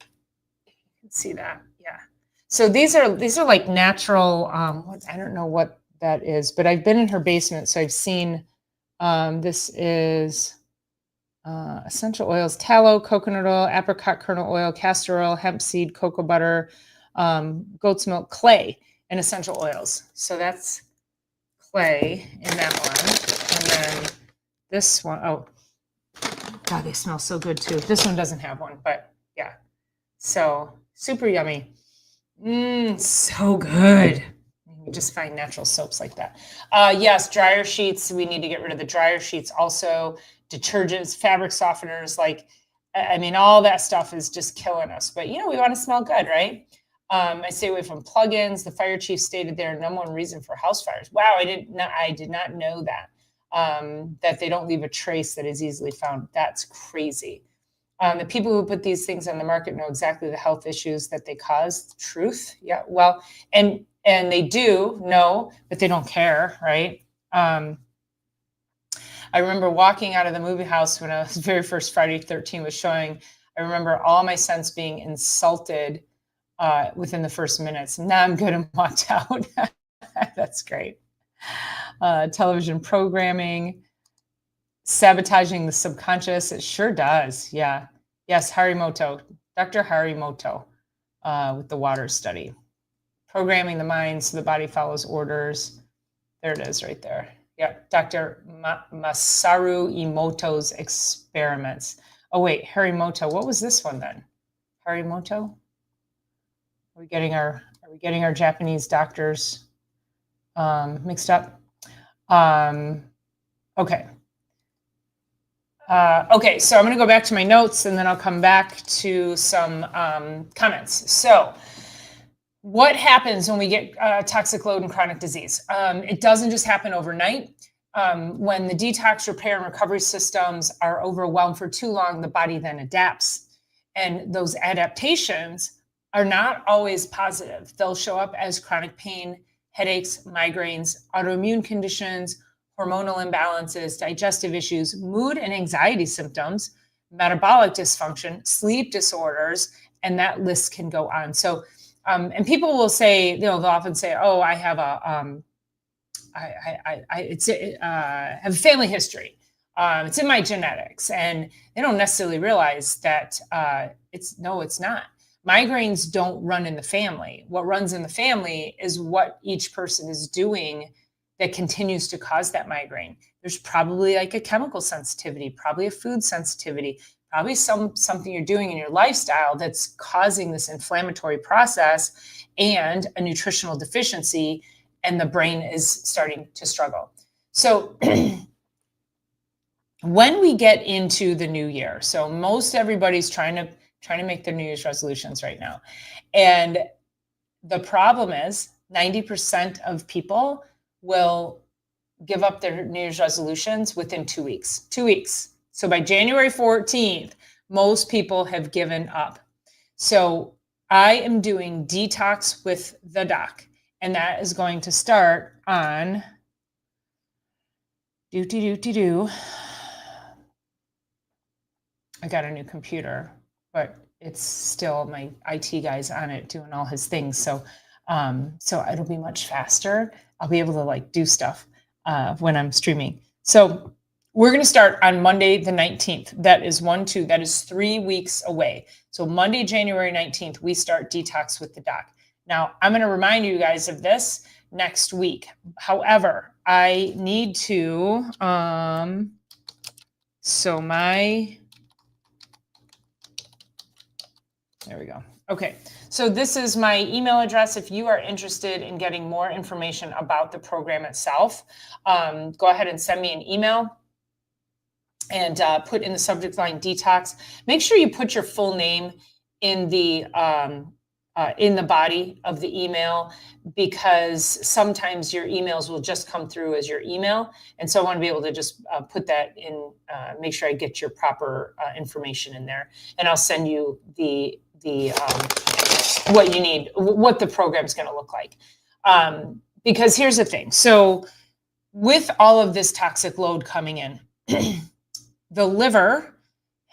you can see that, yeah. So these are like natural. I don't know what that is, but I've been in her basement, so I've seen. This is essential oils: tallow, coconut oil, apricot kernel oil, castor oil, hemp seed, cocoa butter, goat's milk, clay, and essential oils. So that's clay in that one. And then this one, oh, God, they smell so good too. This one doesn't have one, but yeah. So super yummy. So good. You just find natural soaps like that. Yes, dryer sheets. We need to get rid of the dryer sheets also. detergents, fabric softeners, like, I mean, all that stuff is just killing us. But, we want to smell good, right? I stay away from plugins. The fire chief stated their number one reason for house fires. Wow, I did not know that. That they don't leave a trace that is easily found. That's crazy. The people who put these things on the market know exactly the health issues that they cause. Truth, yeah. Well, and they do know, but they don't care, right? I remember walking out of the movie house when I was very first Friday 13 was showing. I remember all my sense being insulted within the first minutes. Now I'm good and walked out. That's great. Television programming, sabotaging the subconscious. It sure does. Yeah. Yes, Harimoto, Dr. Harimoto with the water study. Programming the mind so the body follows orders. There it is right there. Yeah, Dr. Masaru Emoto's experiments. Oh wait, Harimoto. What was this one then? Harimoto? Are we getting our Japanese doctors mixed up? Okay. Okay, so I'm going to go back to my notes and then I'll come back to some comments. So, what happens when we get toxic load and chronic disease? It doesn't just happen overnight. When the detox, repair, and recovery systems are overwhelmed for too long, the body then adapts. And those adaptations are not always positive. They'll show up as chronic pain, headaches, migraines, autoimmune conditions, hormonal imbalances, digestive issues, mood and anxiety symptoms, metabolic dysfunction, sleep disorders, and that list can go on. So, and people will say, they'll often say, "Oh, I have a, have a family history. It's in my genetics," and they don't necessarily realize that it's not. Migraines don't run in the family. What runs in the family is what each person is doing that continues to cause that migraine. There's probably like a chemical sensitivity, probably a food sensitivity, probably something you're doing in your lifestyle that's causing this inflammatory process and a nutritional deficiency, and the brain is starting to struggle. So when we get into the new year, so most everybody's trying to make their New Year's resolutions right now. And the problem is 90% of people will give up their New Year's resolutions within 2 weeks. 2 weeks. So by January 14th, most people have given up. So I am doing detox with the doc, and that is going to start on I got a new computer, but it's still my IT guy's on it doing all his things. So it'll be much faster. I'll be able to do stuff when I'm streaming. So we're going to start on Monday, the 19th. That is 3 weeks away. So Monday, January 19th, we start detox with the doc. Now I'm going to remind you guys of this next week. However, I need to, there we go. Okay. So this is my email address. If you are interested in getting more information about the program itself, go ahead and send me an email and put in the subject line detox. Make sure you put your full name in the body of the email, because sometimes your emails will just come through as your email. And so I want to be able to just put that in, make sure I get your proper information in there. And I'll send you the what you need, what the program's going to look like. Because here's the thing. So with all of this toxic load coming in, the liver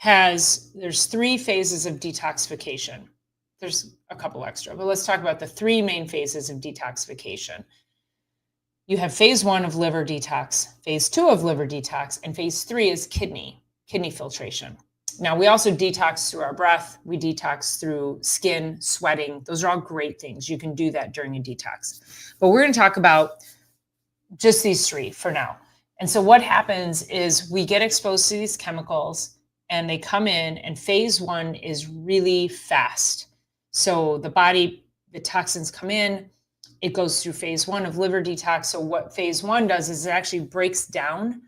there's 3 phases of detoxification. There's a couple extra, but let's talk about the 3 main phases of detoxification. You have phase 1 of liver detox, phase 2 of liver detox, and phase 3 is kidney filtration. Now, we also detox through our breath. We detox through skin, sweating. Those are all great things. You can do that during a detox. But we're going to talk about just these 3 for now. And so what happens is we get exposed to these chemicals and they come in, and phase 1 is really fast. So the body, the toxins come in, it goes through phase 1 of liver detox. So what phase 1 does is it actually breaks down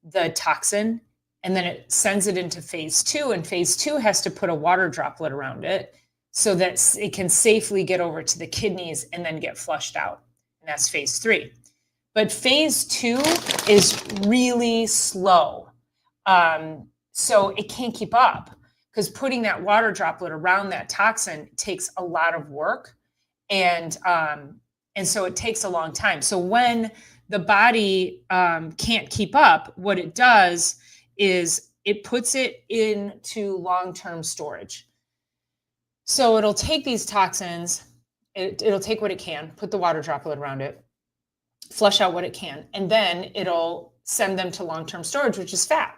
the toxin and then it sends it into phase 2, and phase 2 has to put a water droplet around it so that it can safely get over to the kidneys and then get flushed out. And that's phase 3. But phase 2 is really slow. So it can't keep up, because putting that water droplet around that toxin takes a lot of work. And so it takes a long time. So when the body can't keep up, what it does is it puts it into long-term storage. So it'll take these toxins, it'll take what it can, put the water droplet around it, flush out what it can, and then it'll send them to long-term storage, which is fat.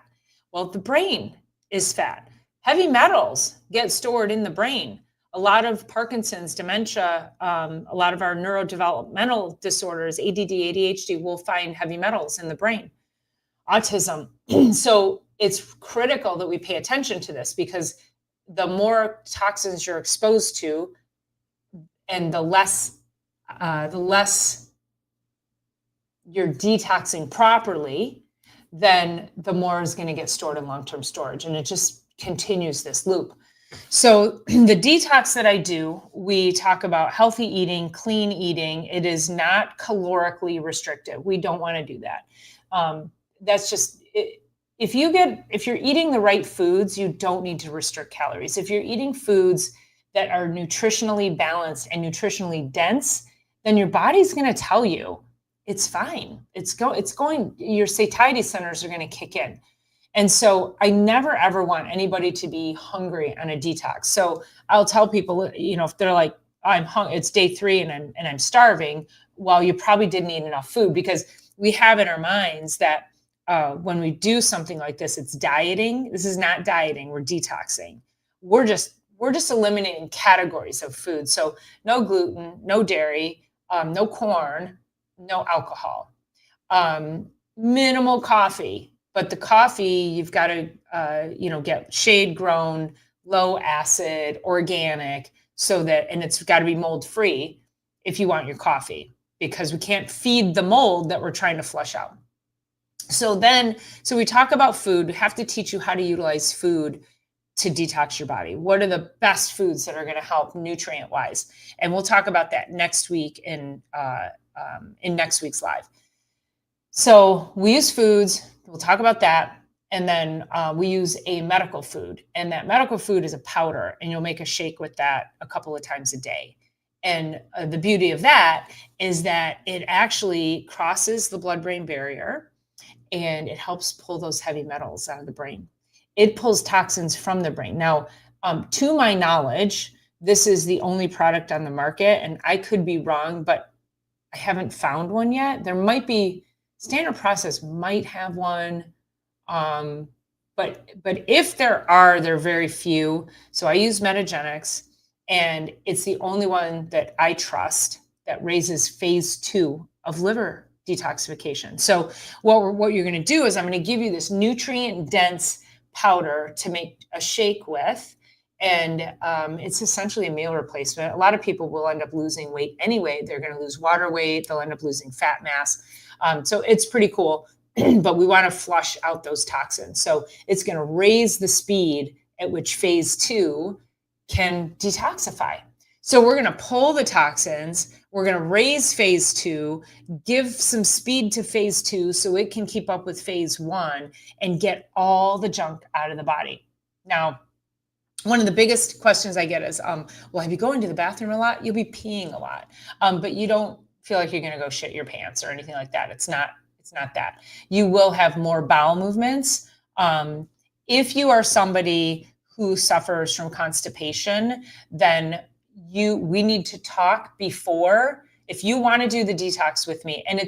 Well, the brain is fat. Heavy metals get stored in the brain. A lot of Parkinson's, dementia, a lot of our neurodevelopmental disorders, ADD, ADHD, will find heavy metals in the brain. Autism. So it's critical that we pay attention to this, because the more toxins you're exposed to, and the less you're detoxing properly, then the more is going to get stored in long-term storage. And it just continues this loop. So the detox that I do, we talk about healthy eating, clean eating. It is not calorically restrictive. We don't want to do that. That's just it. If you're eating the right foods, you don't need to restrict calories. If you're eating foods that are nutritionally balanced and nutritionally dense, then your body's going to tell you it's fine. It's going, your satiety centers are going to kick in. And so I never, ever want anybody to be hungry on a detox. So I'll tell people, if they're like, it's day 3 and I'm starving, well, you probably didn't eat enough food, because we have in our minds that when we do something like this, it's dieting. This is not dieting. We're detoxing. We're just eliminating categories of food. So no gluten, no dairy, no corn, no alcohol, minimal coffee. But the coffee, you've got to, get shade grown, low acid, organic, and it's got to be mold free if you want your coffee, because we can't feed the mold that we're trying to flush out. So we talk about food. We have to teach you how to utilize food to detox your body. What are the best foods that are going to help nutrient wise? And we'll talk about that next week in next week's live. So we use foods. We'll talk about that. And then we use a medical food. And that medical food is a powder. And you'll make a shake with that a couple of times a day. And the beauty of that is that it actually crosses the blood-brain barrier, and it helps pull those heavy metals out of the brain. It pulls toxins from the brain. Now, to my knowledge, this is the only product on the market. And I could be wrong, but I haven't found one yet. There might be, Standard Process might have one, but if there are, they're very few. So I use Metagenics, and it's the only one that I trust that raises phase 2 of liver detoxification. So what you're going to do is I'm going to give you this nutrient dense powder to make a shake with. And it's essentially a meal replacement. A lot of people will end up losing weight anyway. They're going to lose water weight. They'll end up losing fat mass. So it's pretty cool, but we want to flush out those toxins. So it's going to raise the speed at which phase 2 can detoxify. So we're going to pull the toxins. We're going to raise phase 2, give some speed to phase 2 so it can keep up with phase 1 and get all the junk out of the body. Now, one of the biggest questions I get is, well, have you going to the bathroom a lot? You'll be peeing a lot, but you don't feel like you're going to go shit your pants or anything like that. It's not that. You will have more bowel movements. If you are somebody who suffers from constipation, then we need to talk before. If you want to do the detox with me, and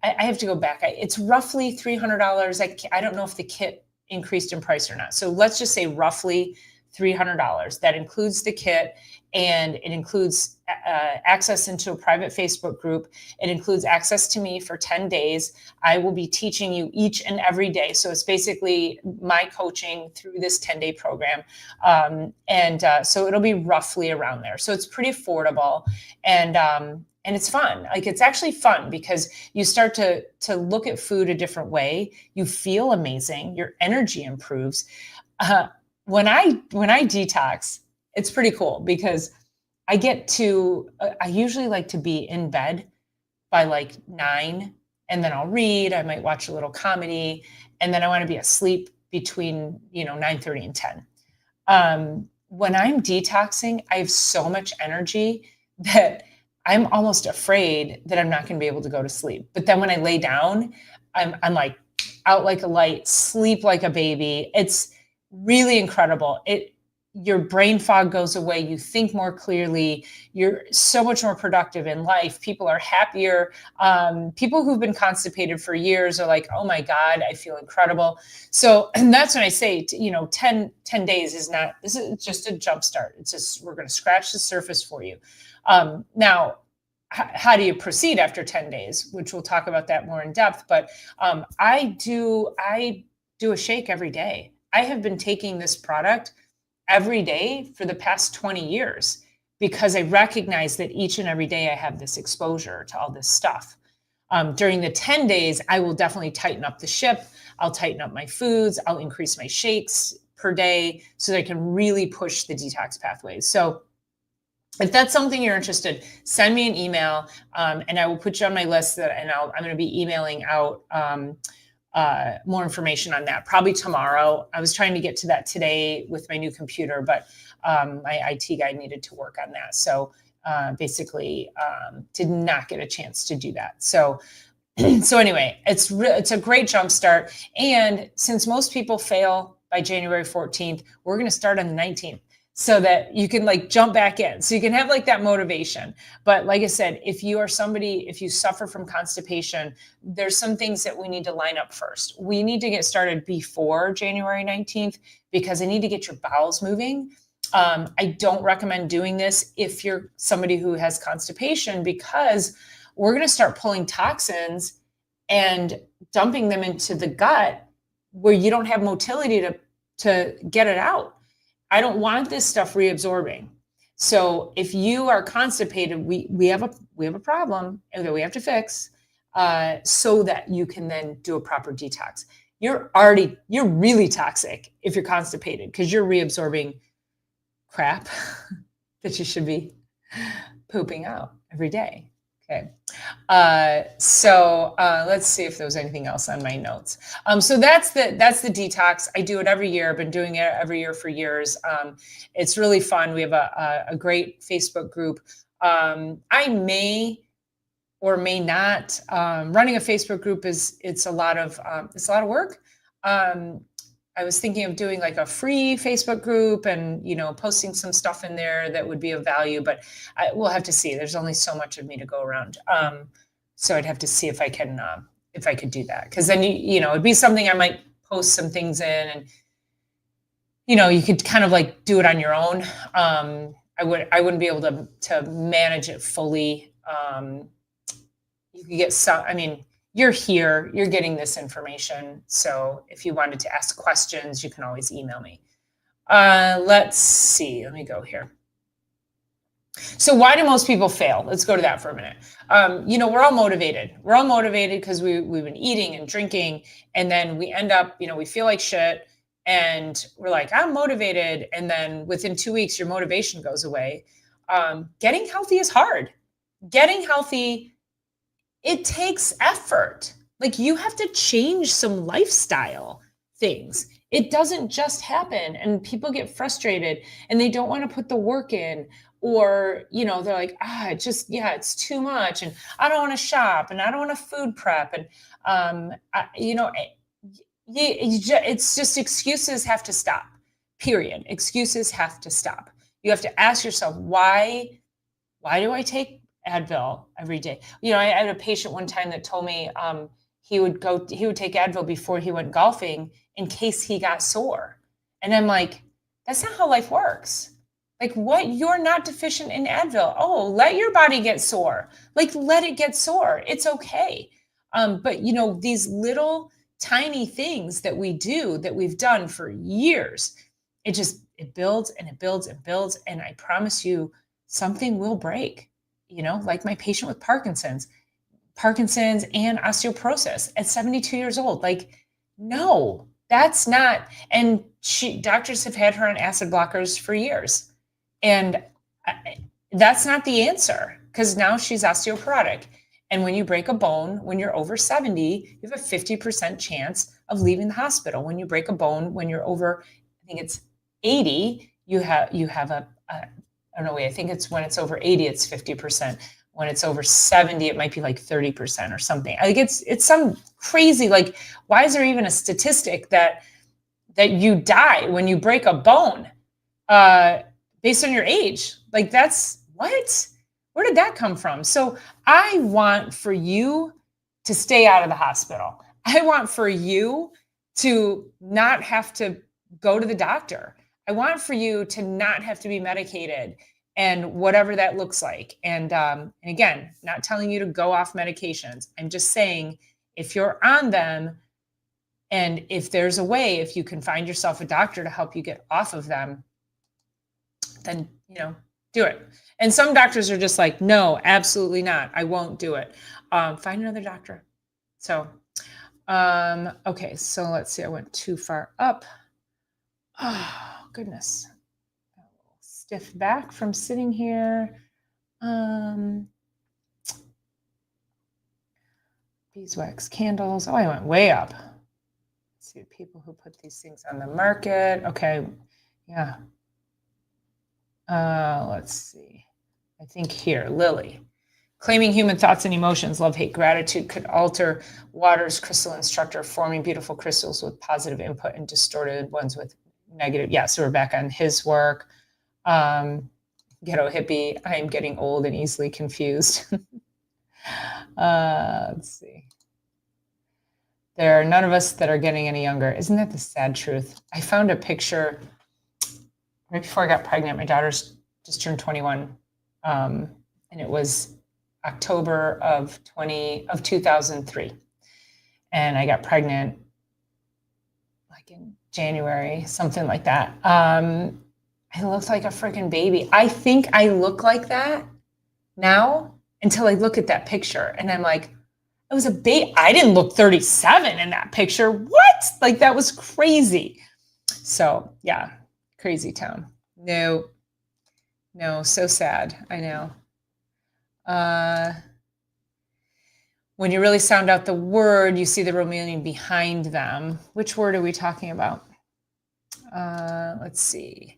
I have to go back. It's roughly $300. I don't know if the kit increased in price or not. So let's just say roughly $300. That includes the kit, and it includes access into a private Facebook group. It includes access to me for 10 days. I will be teaching you each and every day. So it's basically my coaching through this 10-day program. So it'll be roughly around there. So it's pretty affordable. And And it's fun. Like, it's actually fun because you start to look at food a different way. You feel amazing. Your energy improves. When I detox, it's pretty cool because I usually like to be in bed by like 9, and then I'll read. I might watch a little comedy, and then I want to be asleep between 9:30 and 10. When I'm detoxing, I have so much energy that I'm almost afraid that I'm not going to be able to go to sleep. But then when I lay down, I'm like out like a light, sleep like a baby. It's really incredible. Your brain fog goes away. You think more clearly. You're so much more productive in life. People are happier. People who've been constipated for years are like, oh my God, I feel incredible. So, and that's when I say, 10 days this is just a jump start. It's just, we're going to scratch the surface for you. Now, how do you proceed after 10 days, which we'll talk about that more in depth. But I do a shake every day. I have been taking this product every day for the past 20 years because I recognize that each and every day I have this exposure to all this stuff. During the 10 days, I will definitely tighten up the ship. I'll tighten up my foods. I'll increase my shakes per day so that I can really push the detox pathways. So if that's something you're interested, send me an email and I will put you on my list and I'm going to be emailing out more information on that probably tomorrow. I was trying to get to that today with my new computer, but my IT guy needed to work on that. So basically did not get a chance to do that. So anyway, it's a great jump start. And since most people fail by January 14th, we're going to start on the 19th. So that you can like jump back in. So you can have like that motivation. But like I said, if you suffer from constipation, there's some things that we need to line up first. We need to get started before January 19th because I need to get your bowels moving. I don't recommend doing this if you're somebody who has constipation because we're going to start pulling toxins and dumping them into the gut where you don't have motility to get it out. I don't want this stuff reabsorbing. So if you are constipated, we have a problem that we have to fix so that you can then do a proper detox. You're really toxic if you're constipated because you're reabsorbing crap that you should be pooping out every day. Okay. So let's see if there was anything else on my notes. So that's the detox. I do it every year. I've been doing it every year for years. It's really fun. We have a great Facebook group. I may or may not, running a Facebook group it's a lot of work. I was thinking of doing like a free Facebook group and, posting some stuff in there that would be of value, but we'll have to see. There's only so much of me to go around. So I'd have to see if I could do that. Cause then, it'd be something I might post some things in and, you could kind of like do it on your own. I wouldn't be able to manage it fully. You could get you're here, you're getting this information. So if you wanted to ask questions, you can always email me. Let's see, let me go here. So why do most people fail? Let's go to that for a minute. We're all motivated. We're all motivated because we've been eating and drinking, and then we end up, we feel like shit, and we're like, I'm motivated. And then within 2 weeks, your motivation goes away. Getting healthy is hard. Getting healthy, it takes effort. Like you have to change some lifestyle things. It doesn't just happen. And people get frustrated and they don't want to put the work in, or, they're like, it's too much. And I don't want to shop and I don't want to food prep. And, it's just excuses have to stop, period. Excuses have to stop. You have to ask yourself, why do I take Advil every day? I had a patient one time that told me he would take Advil before he went golfing in case he got sore. And I'm like, that's not how life works. Like, what? You're not deficient in Advil. Oh, let your body get sore. Like, let it get sore. It's okay. But these little tiny things that we do that we've done for years, it builds and it builds and builds. And I promise you, something will break. like my patient with Parkinson's and osteoporosis at 72 years old. Like, no, that's not. And doctors have had her on acid blockers for years. And that's not the answer, because now she's osteoporotic. And when you break a bone, when you're over 70, you have a 50% chance of leaving the hospital. When you break a bone, when you're over, I think it's 80, you have I don't know, I think it's when it's over 80, it's 50%. When it's over 70, it might be like 30% or something. I think it's some crazy, like, why is there even a statistic that you die when you break a bone based on your age? Like, that's what? Where did that come from? So I want for you to stay out of the hospital. I want for you to not have to go to the doctor. I want for you to not have to be medicated, and whatever that looks like. And again, not telling you to go off medications. I'm just saying, if you're on them, and if there's a way, if you can find yourself a doctor to help you get off of them, then, do it. And some doctors are just like, no, absolutely not. I won't do it. Find another doctor. So, okay. So let's see. I went too far up. Oh, goodness. A little stiff back from sitting here. Beeswax candles. Oh, I went way up. Let's see, people who put these things on the market. Okay. Yeah. Let's see. I think here, Lily. Claiming human thoughts and emotions, love, hate, gratitude could alter water's crystalline structure, forming beautiful crystals with positive input and distorted ones with negative. Yeah, so we're back on his work. Ghetto hippie, I am getting old and easily confused. Let's see. There are none of us that are getting any younger. Isn't that the sad truth? I found a picture right before I got pregnant. My daughter's just turned 21. And it was October of 2003. And I got pregnant like in January, something like that. I looked like a freaking baby. I think I look like that now until I look at that picture and I'm like, I was a baby. I didn't look 37 in that picture. What? Like, that was crazy. So yeah, crazy town. No, so sad. I know. When you really sound out the word, you see the real meaning behind them. Which word are we talking about? Let's see.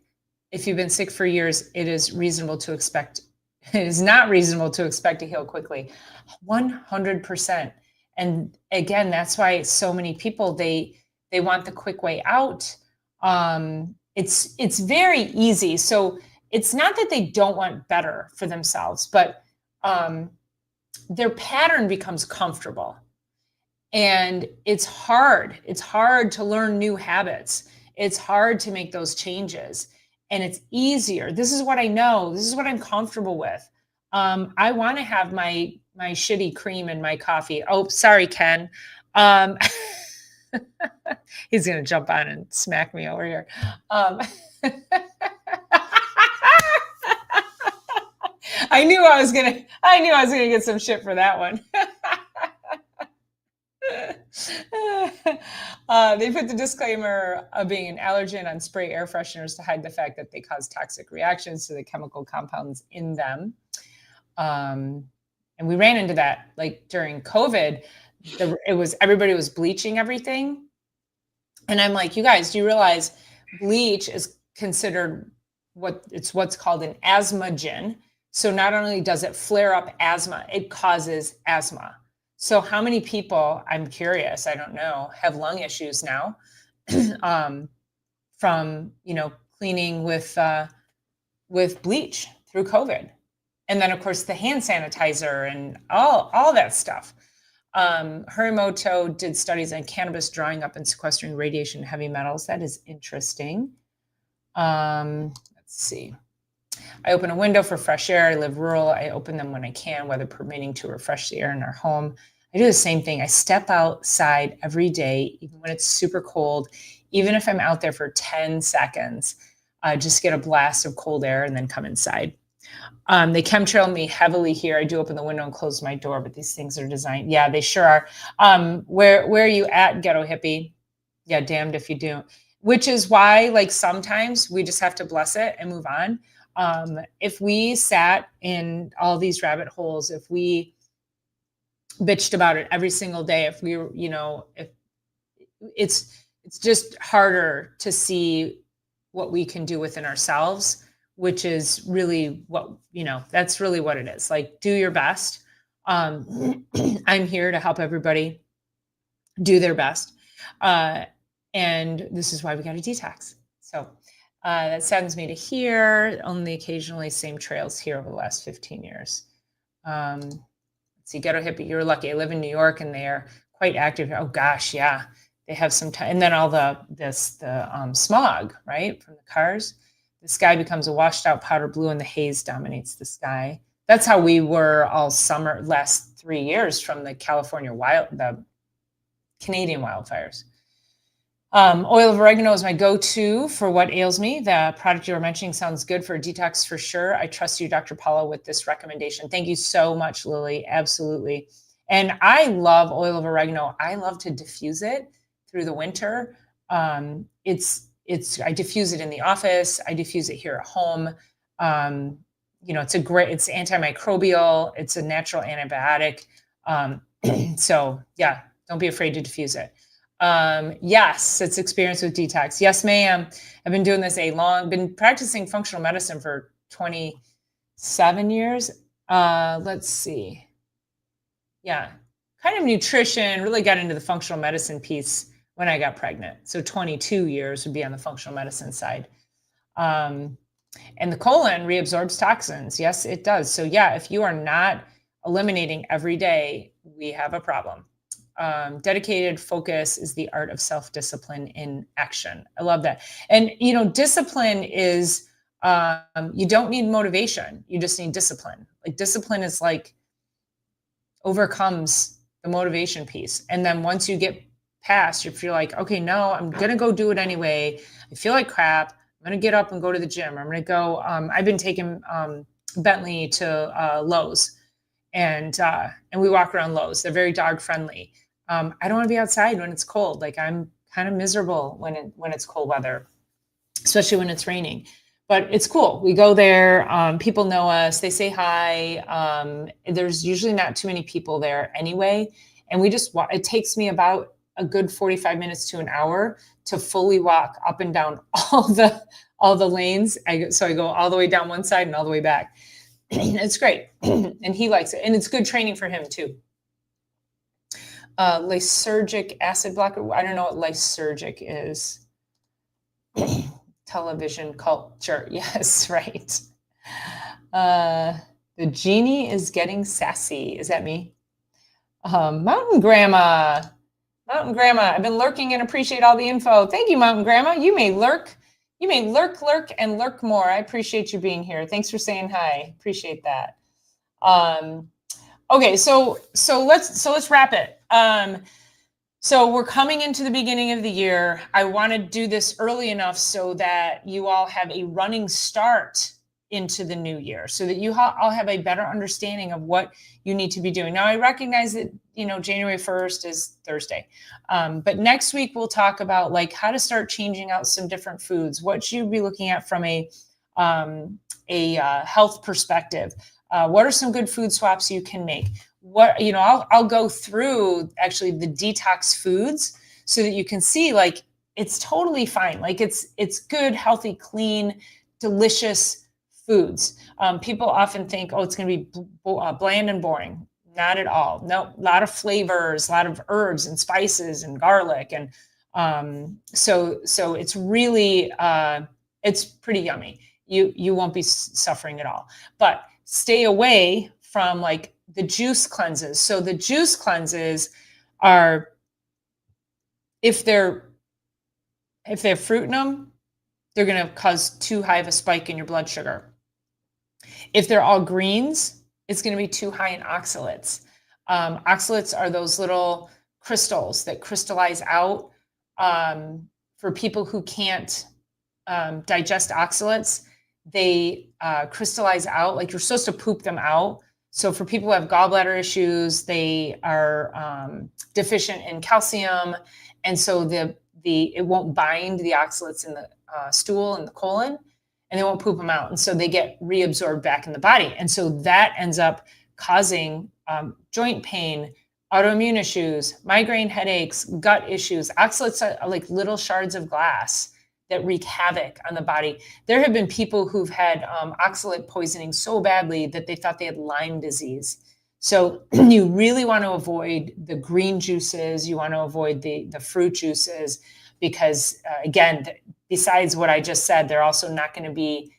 If you've been sick for years, it is not reasonable to expect to heal quickly. 100%. And again, that's why so many people, they want the quick way out. It's very easy. So it's not that they don't want better for themselves, but their pattern becomes comfortable. And it's hard. It's hard to learn new habits. It's hard to make those changes. And it's easier. This is what I know. This is what I'm comfortable with. I want to have my shitty cream in my coffee. Oh, sorry, Ken. He's going to jump on and smack me over here. I knew I was gonna get some shit for that one. They put the disclaimer of being an allergen on spray air fresheners to hide the fact that they cause toxic reactions to the chemical compounds in them. And we ran into that like during COVID. Everybody was bleaching everything. And I'm like, you guys, do you realize bleach is considered what's called an asthmagen? So not only does it flare up asthma, it causes asthma. So how many people, I'm curious, I don't know, have lung issues now from, cleaning with bleach through COVID? And then of course the hand sanitizer and all that stuff. Harimoto did studies on cannabis drawing up and sequestering radiation and heavy metals. That is interesting. Let's see. I open a window for fresh air. I live rural. I open them when I can, weather permitting, to refresh the air in our home. I do the same thing. I step outside every day, even when it's super cold, even if I'm out there for 10 seconds, just get a blast of cold air and then come inside. They chemtrail me heavily here. I do open the window and close my door, but these things are designed. Yeah, they sure are. Where are you at, ghetto hippie? Yeah, damned if you do. Which is why, like, sometimes we just have to bless it and move on. If we sat in all these rabbit holes, if we bitched about it every single day, if we, if it's just harder to see what we can do within ourselves, which is really what, that's really what it is. Like, do your best. I'm here to help everybody do their best. And this is why we got a detox. So that saddens me to hear. Only occasionally same trails here over the last 15 years. Let's see, ghetto hippie, you're lucky. I live in New York and they are quite active. Oh gosh, yeah. They have some time. And then all the smog, right, from the cars. The sky becomes a washed out powder blue and the haze dominates the sky. That's how we were all summer last 3 years from the the Canadian wildfires. Oil of oregano is my go-to for what ails me. The product you were mentioning sounds good for a detox for sure. I trust you, Dr. Paula, with this recommendation. Thank you so much, Lily. Absolutely. And I love oil of oregano. I love to diffuse it through the winter. I diffuse it in the office. I diffuse it here at home. It's it's antimicrobial. It's a natural antibiotic. So yeah, don't be afraid to diffuse it. Yes, it's experience with detox. Yes, ma'am. I've been doing this been practicing functional medicine for 27 years. Let's see. Yeah, kind of nutrition, really got into the functional medicine piece when I got pregnant. So 22 years would be on the functional medicine side. And the colon reabsorbs toxins. Yes, it does. So yeah, if you are not eliminating every day, we have a problem. Dedicated focus is the art of self-discipline in action. I love that. And, discipline is, you don't need motivation. You just need discipline. Like, discipline is like overcomes the motivation piece. And then once you get past, if you're like, okay, no, I'm going to go do it anyway. I feel like crap. I'm going to get up and go to the gym. I'm going to go, I've been taking Bentley to Lowe's and we walk around Lowe's. They're very dog friendly. I don't want to be outside when it's cold. Like, I'm kind of miserable when it's cold weather, especially when it's raining. But it's cool. We go there. People know us. They say hi. There's usually not too many people there anyway. And we just walk. It takes me about a good 45 minutes to an hour to fully walk up and down all the lanes. So I go all the way down one side and all the way back. It's great. And he likes it. And it's good training for him too. Lysergic acid blocker. I don't know what lysergic is. Television culture. Yes, right. The genie is getting sassy. Is that me? Mountain Grandma. Mountain Grandma. I've been lurking and appreciate all the info. Thank you, Mountain Grandma. You may lurk, and lurk more. I appreciate you being here. Thanks for saying hi. Appreciate that. Okay, so let's wrap it. So we're coming into the beginning of the year. I want to do this early enough so that you all have a running start into the new year, so that you all have a better understanding of what you need to be doing. Now, I recognize that, January 1st is Thursday. But next week we'll talk about like how to start changing out some different foods, what you'd be looking at from a health perspective. What are some good food swaps you can make? I'll go through actually the detox foods so that you can see like it's totally fine. Like it's good, healthy, clean, delicious foods. People often think, oh, it's going to be bland and boring. Not at all. No, a lot of flavors, a lot of herbs and spices and garlic. And so it's really, it's pretty yummy. You won't be suffering at all, but stay away from like the juice cleanses. So the juice cleanses are, if they're fruit in them, they're going to cause too high of a spike in your blood sugar. If they're all greens, it's going to be too high in oxalates. Oxalates are those little crystals that crystallize out. For people who can't digest oxalates, they crystallize out. Like you're supposed to poop them out. So for people who have gallbladder issues, they are deficient in calcium, and so it won't bind the oxalates in the stool and the colon, and they won't poop them out, and so they get reabsorbed back in the body, and so that ends up causing joint pain, autoimmune issues, migraine headaches, gut issues. Oxalates are like little shards of glass that wreak havoc on the body. There have been people who've had oxalate poisoning so badly that they thought they had Lyme disease. So you really want to avoid the green juices. You want to avoid the fruit juices because, again, besides what I just said, they're also not going to be,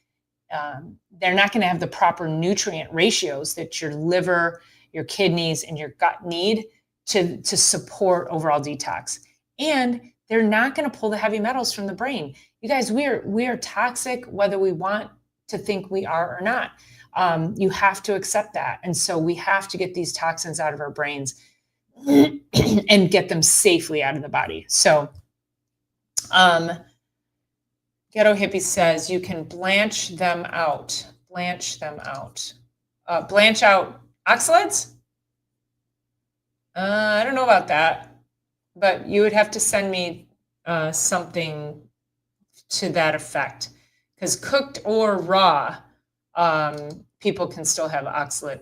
they're not going to have the proper nutrient ratios that your liver, your kidneys, and your gut need to support overall detox. And they're not going to pull the heavy metals from the brain. You guys, we are toxic whether we want to think we are or not. You have to accept that. And so we have to get these toxins out of our brains and get them safely out of the body. So Ghetto Hippie says you can blanch them out. Blanch them out. Blanch out oxalates? I don't know about that, but you would have to send me something to that effect, because cooked or raw, people can still have oxalate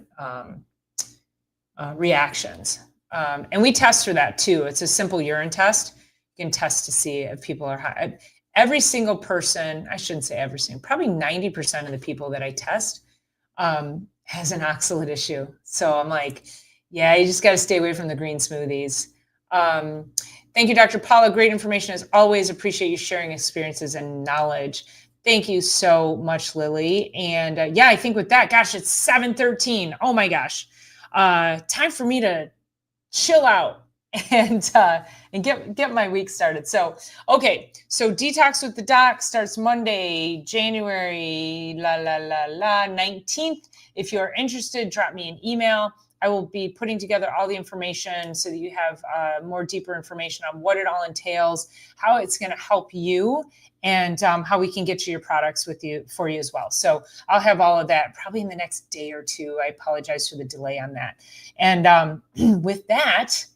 reactions. And we test for that too. It's a simple urine test. You can test to see if people are high. Every single person, I shouldn't say every single, probably 90% of the people that I test has an oxalate issue. So I'm like, yeah, you just got to stay away from the green smoothies. Thank you, Dr. Paula. Great information as always. Appreciate you sharing experiences and knowledge. Thank you so much, Lily. And yeah, I think with that, gosh, it's 7:13. Oh my gosh. Time for me to chill out and get my week started. So, okay. So Detox with the Doc starts Monday, January 19th. If you're interested, drop me an email. I will be putting together all the information so that you have more deeper information on what it all entails, how it's going to help you, and how we can get you your products for you as well. So I'll have all of that probably in the next day or two. I apologize for the delay on that. And with that,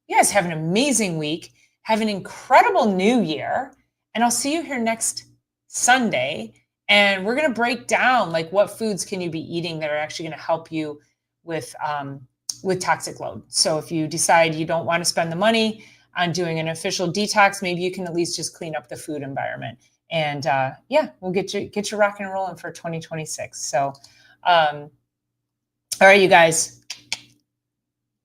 you guys have an amazing week. Have an incredible new year. And I'll see you here next Sunday. And we're going to break down like what foods can you be eating that are actually going to help you with toxic load. So if you decide you don't want to spend the money on doing an official detox, maybe you can at least just clean up the food environment. And yeah, we'll get you rocking and rolling for 2026. So, all right, you guys,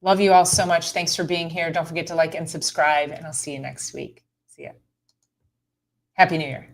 love you all so much. Thanks for being here. Don't forget to like and subscribe, and I'll see you next week. See ya. Happy New Year.